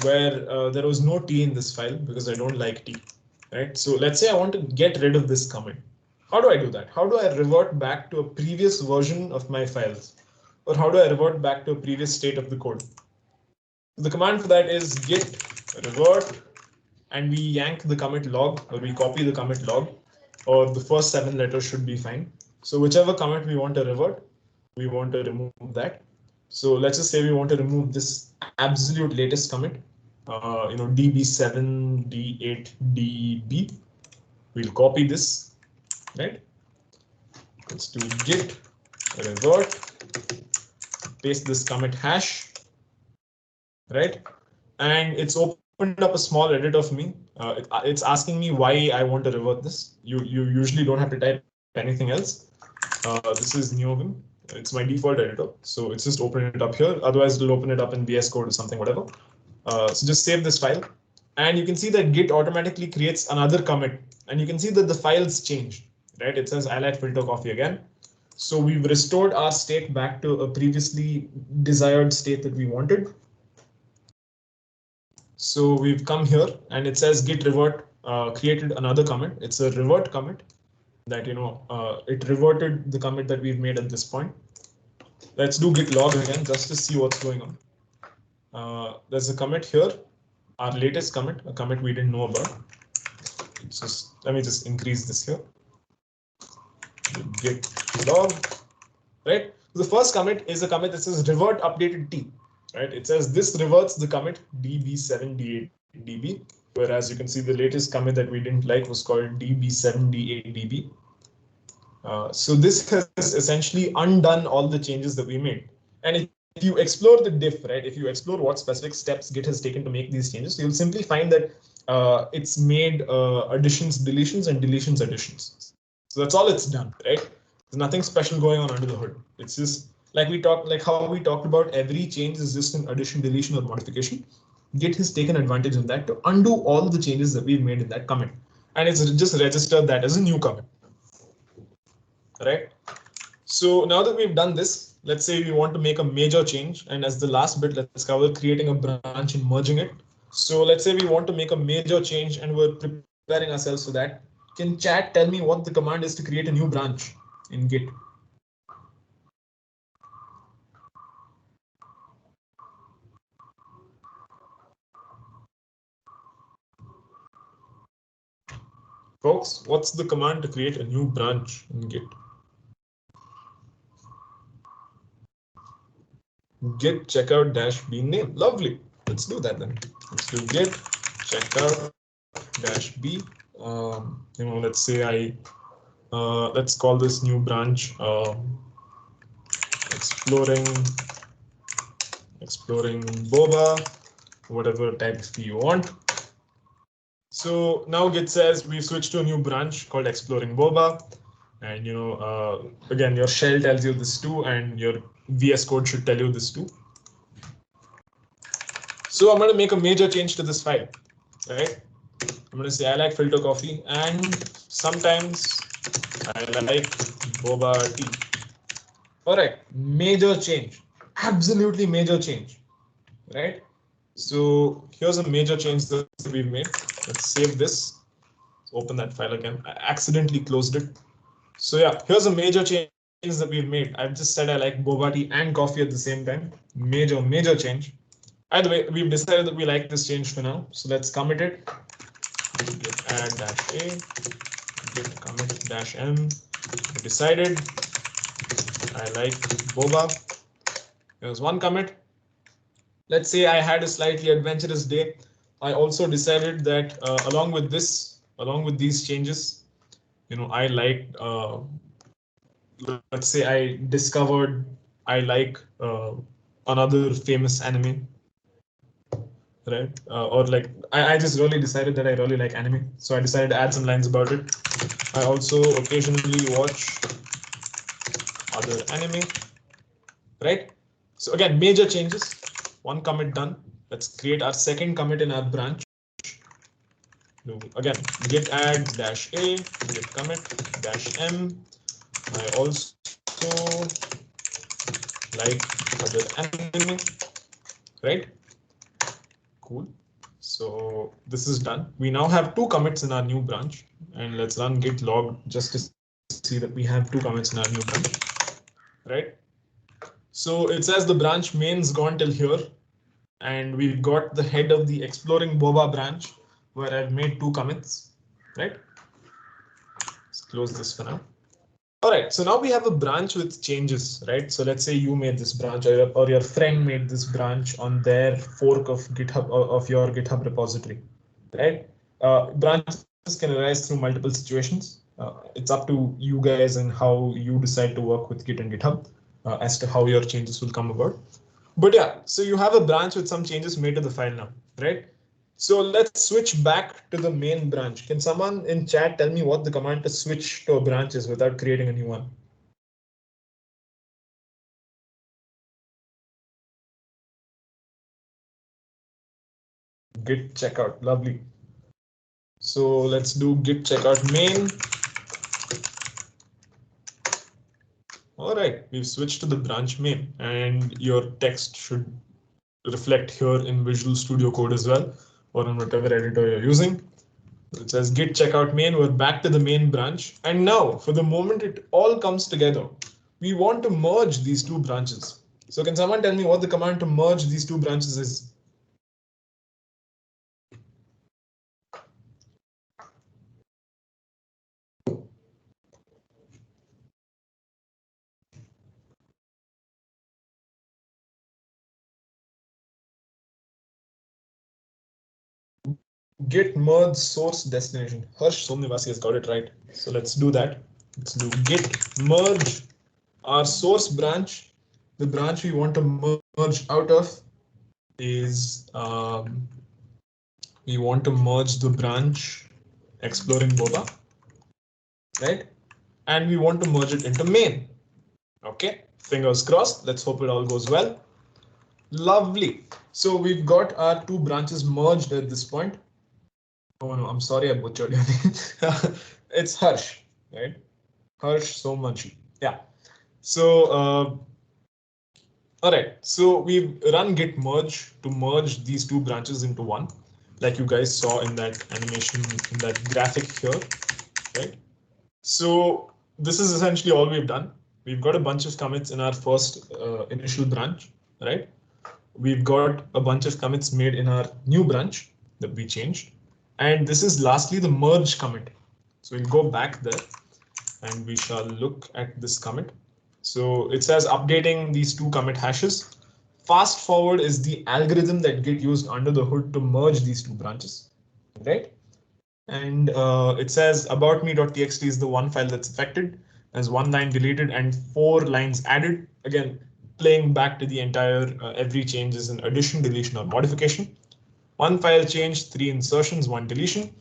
where there was no T in this file because I don't like T, right? So let's say I want to get rid of this commit. How do I do that? How do I revert back to a previous version of my files? Or how do I revert back to a previous state of the code? The command for that is git revert, and we yank the commit log, or we copy the commit log, or the first 7 letters should be fine. So whichever commit we want to revert, we want to remove that. So let's just say we want to remove this absolute latest commit, db7 d8 db. We'll copy this, right? Let's do git revert, paste this commit hash, right? And it's opened up a small editor for me. It's asking me why I want to revert this. You usually don't have to type anything else. This is Neogun. It's my default editor, so it's just open it up here. Otherwise, it'll open it up in VS Code or something, whatever. So just save this file, and you can see that Git automatically creates another commit, and you can see that the files changed, right? It says I like filter coffee again. So we've restored our state back to a previously desired state that we wanted. So we've come here, and it says git revert created another commit. It's a revert commit that, it reverted the commit that we've made at this point. Let's do git log again just to see what's going on. There's a commit here, our latest commit, a commit we didn't know about. Let me just increase this here. Git log, right? The first commit is a commit that says revert updated T, right? It says this reverts the commit db7d8 db, whereas you can see the latest commit that we didn't like was called db7d8 db. So this has essentially undone all the changes that we made. And if you explore the diff, right, if you explore what specific steps Git has taken to make these changes, you'll simply find that it's made additions, deletions, and deletions, additions. So that's all it's done, right? There's nothing special going on under the hood. It's just like how we talked about every change is just an addition, deletion, or modification. Git has taken advantage of that to undo all the changes that we've made in that commit. And it's just registered that as a new commit. Right. So now that we've done this, let's say we want to make a major change. And as the last bit, let's cover creating a branch and merging it. So let's say we want to make a major change and we're preparing ourselves for that. Can chat tell me what the command is to create a new branch in Git? Folks, what's the command to create a new branch in Git? Git checkout -b name. Lovely. Let's do that then. Let's do git checkout -b. Let's say let's call this new branch exploring boba, whatever type of key you want. So now Git says we've switched to a new branch called exploring boba. And again, your shell tells you this too, and your VS Code should tell you this too. So I'm going to make a major change to this file, right? I'm going to say I like filter coffee, and sometimes I like boba tea. All right, major change, absolutely major change, right? So here's a major change that we've made. Let's save this. Open that file again. I accidentally closed it. So yeah, here's a major change that we've made. I've just said I like boba tea and coffee at the same time. Major change. Either way, we've decided that we like this change for now. So let's commit it. Git add -a, git commit -m. We decided I like boba. Here's one commit. Let's say I had a slightly adventurous day. I also decided that along with these changes, I like, let's say I discovered I like another famous anime, right? Or like I just really decided that I really like anime. So I decided to add some lines about it. I also occasionally watch other anime, right? So again, major changes, one commit done. Let's create our second commit in our branch. Again, git add -a, git commit -m. I also like other anime, right? Cool. So this is done. We now have two commits in our new branch, and let's run git log just to see that we have two commits in our new branch, right? So it says the branch main's gone till here, and we've got the head of the exploring boba branch where I've made two commits, right? Let's close this for now. All right, so now we have a branch with changes, right? So let's say you made this branch, or your friend made this branch on their fork of GitHub, of your GitHub repository, right? Branches can arise through multiple situations. It's up to you guys and how you decide to work with Git and GitHub as to how your changes will come about. But yeah, so you have a branch with some changes made to the file now, right? So let's switch back to the main branch. Can someone in chat tell me what the command to switch to a branch is without creating a new one? Git checkout, lovely. So let's do git checkout main. All right, we've switched to the branch main, and your text should reflect here in Visual Studio Code as well, or in whatever editor you're using. It says git checkout main. We're back to the main branch. And now for the moment it all comes together, we want to merge these two branches. So can someone tell me what the command to merge these two branches is? Git merge source destination. Harsh Somnivasi has got it right. So let's do that. Let's do git merge our source branch. The branch we want to merge out of is we want to merge the branch exploring boba, right? And we want to merge it into main. Okay, fingers crossed. Let's hope it all goes well. Lovely. So we've got our two branches merged at this point. Oh no, I'm sorry I butchered your name. It's Harsh, right? Harsh Somanchi. Yeah. So, all right. So we've run git merge to merge these two branches into one, like you guys saw in that animation, in that graphic here, right? So this is essentially all we've done. We've got a bunch of commits in our first initial branch, right? We've got a bunch of commits made in our new branch that we changed. And this is lastly the merge commit. So we'll go back there and we shall look at this commit. So it says updating these two commit hashes. Fast forward is the algorithm that Git used under the hood to merge these two branches, right? And it says about me.txt is the one file that's affected. as 1 line deleted and 4 lines added. Again, playing back to the entire every change is an addition, deletion, or modification. 1 file change, 3 insertions, 1 deletion.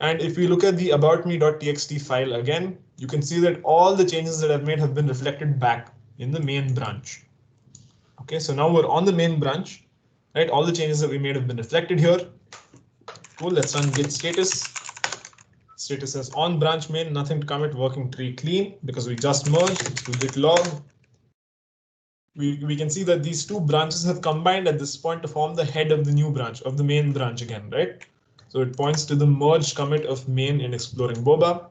And if we look at the about me.txt file again, you can see that all the changes that I've made have been reflected back in the main branch. Okay, so now we're on the main branch, right? All the changes that we made have been reflected here. Cool, let's run git status. Status says on branch main, nothing to commit, working tree clean because we just merged. Let's do git log. We can see that these two branches have combined at this point to form the head of the new branch, of the main branch again, right? So it points to the merged commit of main in exploring boba.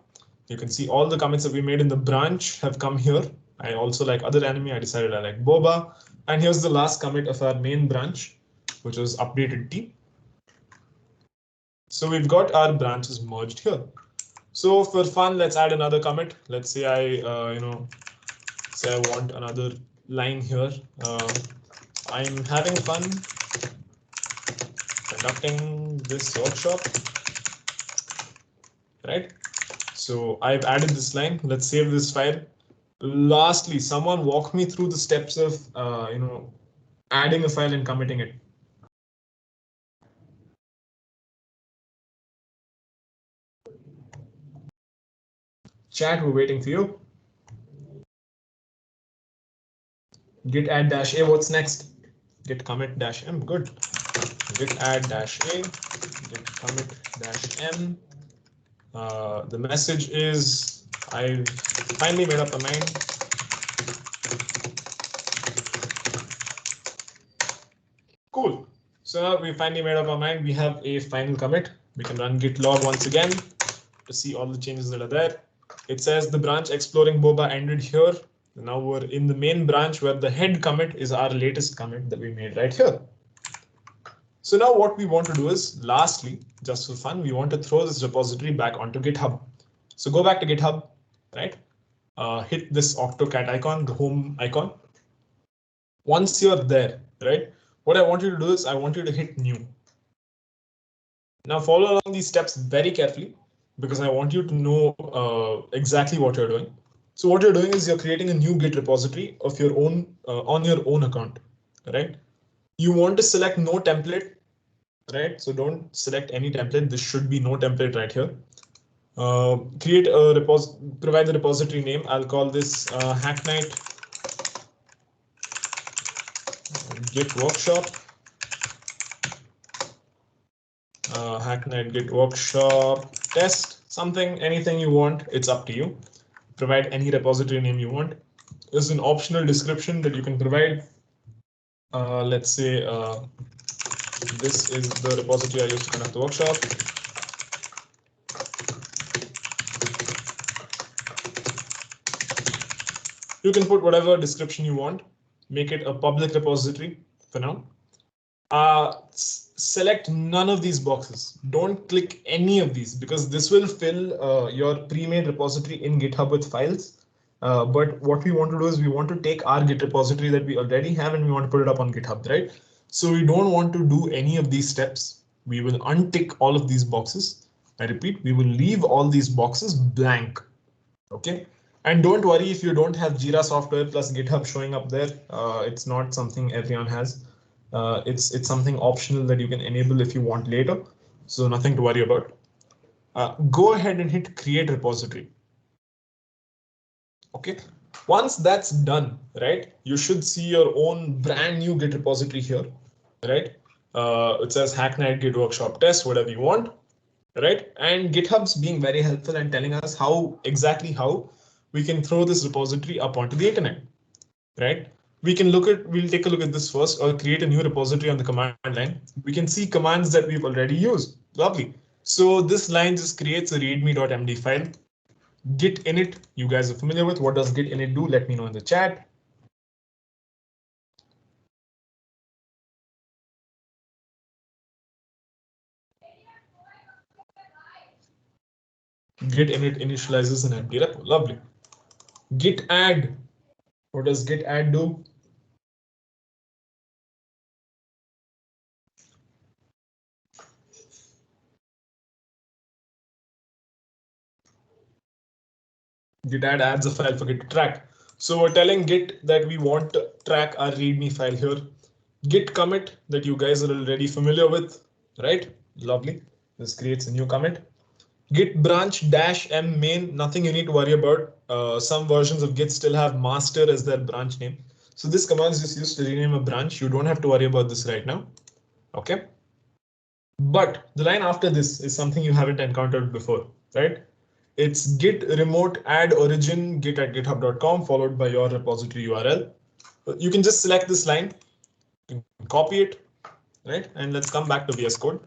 You can see all the commits that we made in the branch have come here. I also like other enemy. I decided I like boba. And here's the last commit of our main branch, which was updated t. So we've got our branches merged here. So for fun, let's add another commit. Let's say I want another line here. I'm having fun conducting this workshop, right? So I've added this line. Let's save this file. Lastly, someone walk me through the steps of adding a file and committing it. Chat, we're waiting for you. Git add -a, what's next? Git commit -m, good. Git add -a, git commit -m. The message is I've finally made up my mind. Cool. So we finally made up our mind. We have a final commit. We can run git log once again to see all the changes that are there. It says the branch exploring boba ended here. Now we're in the main branch where the head commit is our latest commit that we made right here. So now what we want to do is, lastly, just for fun, we want to throw this repository back onto GitHub. So go back to GitHub, right? Hit this octocat icon, the home icon. Once you're there, right? What I want you to do is I want you to hit new. Now follow along these steps very carefully because I want you to know exactly what you're doing. So what you're doing is you're creating a new Git repository of your own on your own account, right? You want to select no template, right? So don't select any template. This should be no template right here. Create a provide the repository name. I'll call this Hacknight Git Workshop. Hacknight Git Workshop test, something, anything you want. It's up to you. Provide any repository name you want. There's an optional description that you can provide. Let's say this is the repository I used to conduct the workshop. You can put whatever description you want. Make it a public repository for now. Select none of these boxes. Don't click any of these because this will fill your pre-made repository in GitHub with files. But what we want to do is we want to take our Git repository that we already have and we want to put it up on GitHub, right? So we don't want to do any of these steps. We will untick all of these boxes. I repeat, we will leave all these boxes blank. Okay. And don't worry if you don't have Jira software plus GitHub showing up there. It's not something everyone has. It's something optional that you can enable if you want later. So nothing to worry about. Go ahead and hit create repository. OK, once that's done, right, you should see your own brand new Git repository here, right? It says Hacknight Git Workshop test, whatever you want, right? And GitHub's being very helpful and telling us exactly how we can throw this repository up onto the internet, right? We'll take a look at this first, or create a new repository on the command line. We can see commands that we've already used. Lovely. So this line just creates a readme.md file. Git init, you guys are familiar with. What does git init do? Let me know in the chat. Git init initializes an empty repo. Lovely. Git add. What does git add do? Git add adds a file for Git to track. So we're telling Git that we want to track our README file here. Git commit that you guys are already familiar with, right? Lovely. This creates a new commit. Git branch -m main, nothing you need to worry about. Some versions of Git still have master as their branch name. So this command is just used to rename a branch. You don't have to worry about this right now. Okay. But the line after this is something you haven't encountered before, right? It's git remote add origin git at github.com followed by your repository URL. You can just select this line, copy it, right? And let's come back to VS Code.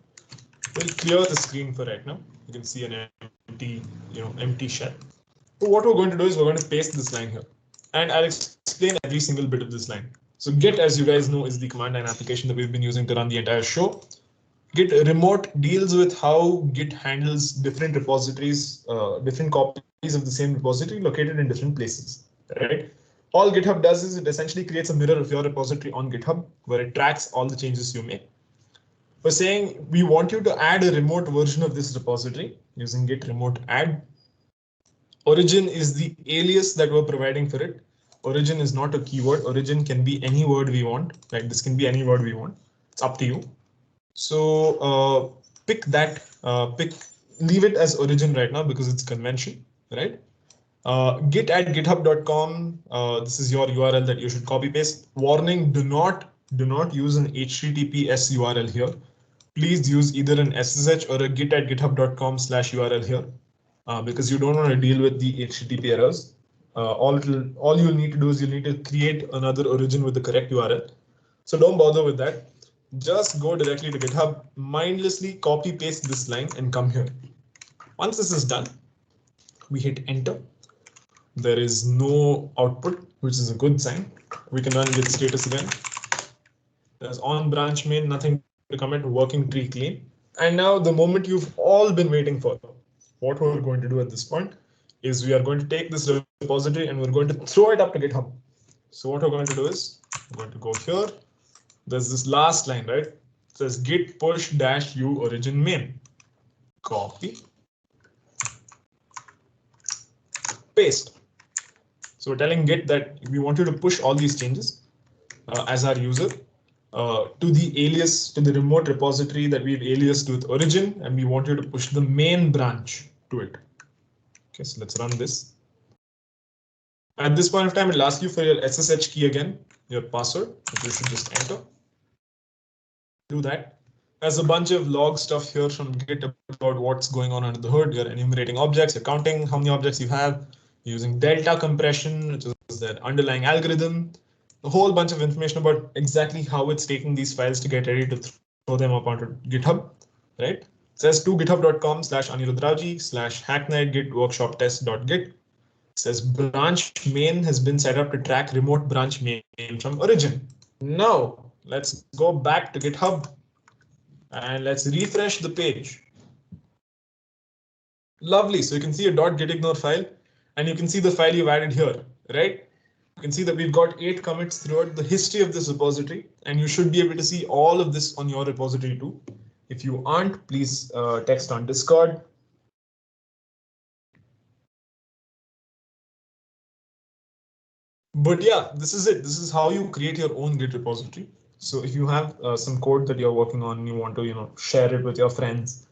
We'll clear the screen for right now. You can see an empty shell. So what we're going to do is we're going to paste this line here, and I'll explain every single bit of this line. So Git, as you guys know, is the command line application that we've been using to run the entire show. Git remote deals with how Git handles different repositories, different copies of the same repository located in different places, right? All GitHub does is it essentially creates a mirror of your repository on GitHub where it tracks all the changes you make. We're saying we want you to add a remote version of this repository using git remote add. Origin is the alias that we're providing for it. Origin is not a keyword. Origin can be any word we want, right? This can be any word we want. It's up to you. So pick that, leave it as origin right now because it's convention, right? Git at github.com. This is your URL that you should copy paste. Warning, do not use an HTTPS URL here. Please use either an SSH or a git at github.com/URL here because you don't want to deal with the HTTP errors. All you'll need to do is you'll need to create another origin with the correct URL. So don't bother with that. Just go directly to GitHub, mindlessly copy paste this line and come here. Once this is done, we hit enter. There is no output, which is a good sign. We can run Git status again. There's on branch main, nothing to commit, working tree clean. And now the moment you've all been waiting for, what we're going to do at this point is we are going to take this repository and we're going to throw it up to GitHub. So what we're going to do is we're going to go here. There's this last line, right? It says git push -u origin main. Copy. Paste. So we're telling Git that we want you to push all these changes as our user to the alias, to the remote repository that we've aliased with origin, and we want you to push the main branch to it. Okay, so let's run this. At this point of time, it'll ask you for your SSH key again, your password, which you should just enter. Do that. There's a bunch of log stuff here from Git about what's going on under the hood. You're enumerating objects, you're counting how many objects you have, you're using delta compression, which is that underlying algorithm, a whole bunch of information about exactly how it's taking these files to get ready to throw them up onto GitHub, right? It says to github.com/Anirudh Rowjee /hacknight git workshop test.git. It says branch main has been set up to track remote branch main from origin. Now let's go back to GitHub and let's refresh the page. Lovely. So you can see a .gitignore file and you can see the file you've added here, right? You can see that we've got 8 commits throughout the history of this repository, and you should be able to see all of this on your repository too. If you aren't, please text on Discord. But yeah, this is it. This is how you create your own Git repository. So if you have some code that you're working on, you want to share it with your friends,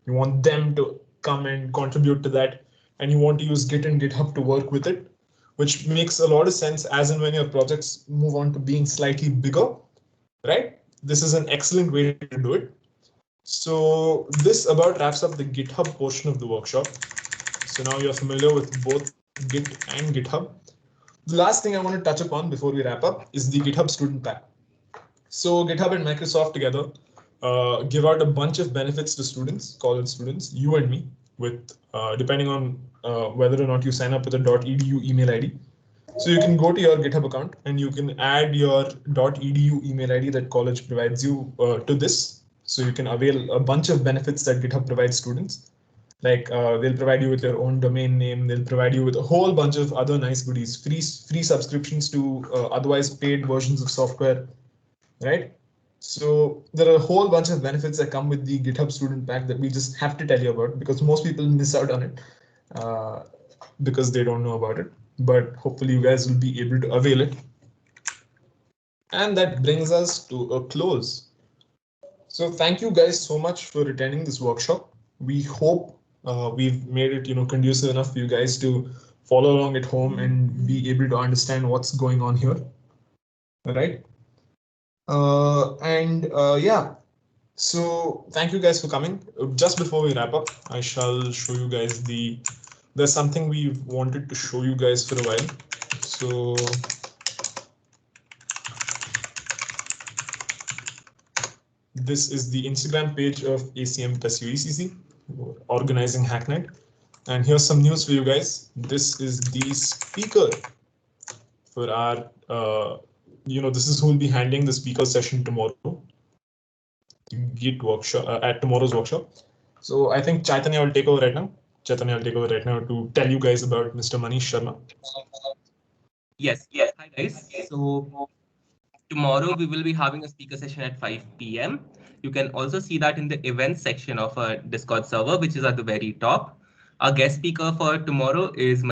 you want them to come and contribute to that, and you want to use Git and GitHub to work with it, which makes a lot of sense as and when your projects move on to being slightly bigger, right? This is an excellent way to do it. So this about wraps up the GitHub portion of the workshop. So now you're familiar with both Git and GitHub. The last thing I want to touch upon before we wrap up is the GitHub student pack. So GitHub and Microsoft together give out a bunch of benefits to students, college students, you and me, with depending on whether or not you sign up with a .edu email ID. So you can go to your GitHub account and you can add your .edu email ID that college provides you to this. So you can avail a bunch of benefits that GitHub provides students. Like they'll provide you with your own domain name. They'll provide you with a whole bunch of other nice goodies, free subscriptions to otherwise paid versions of software, right? So there are a whole bunch of benefits that come with the GitHub student pack that we just have to tell you about because most people miss out on it. because they don't know about it, but hopefully you guys will be able to avail it. And that brings us to a close. So thank you guys so much for attending this workshop. We hope we've made it, conducive enough for you guys to follow along at home and be able to understand what's going on here. All right. Yeah. So thank you guys for coming. Just before we wrap up, I shall show you guys there's something we wanted to show you guys for a while. So this is the Instagram page of ACM+UECC, organizing Hacknight. And here's some news for you guys. This is the speaker for our, this is who will be handling the speaker session tomorrow. Git workshop at tomorrow's workshop. So I think Chaitanya will take over right now. Chaitanya will take over right now to tell you guys about Mr. Manish Sharma. Yes. Hi guys. So tomorrow we will be having a speaker session at 5 p.m. You can also see that in the events section of our Discord server, which is at the very top. Our guest speaker for tomorrow is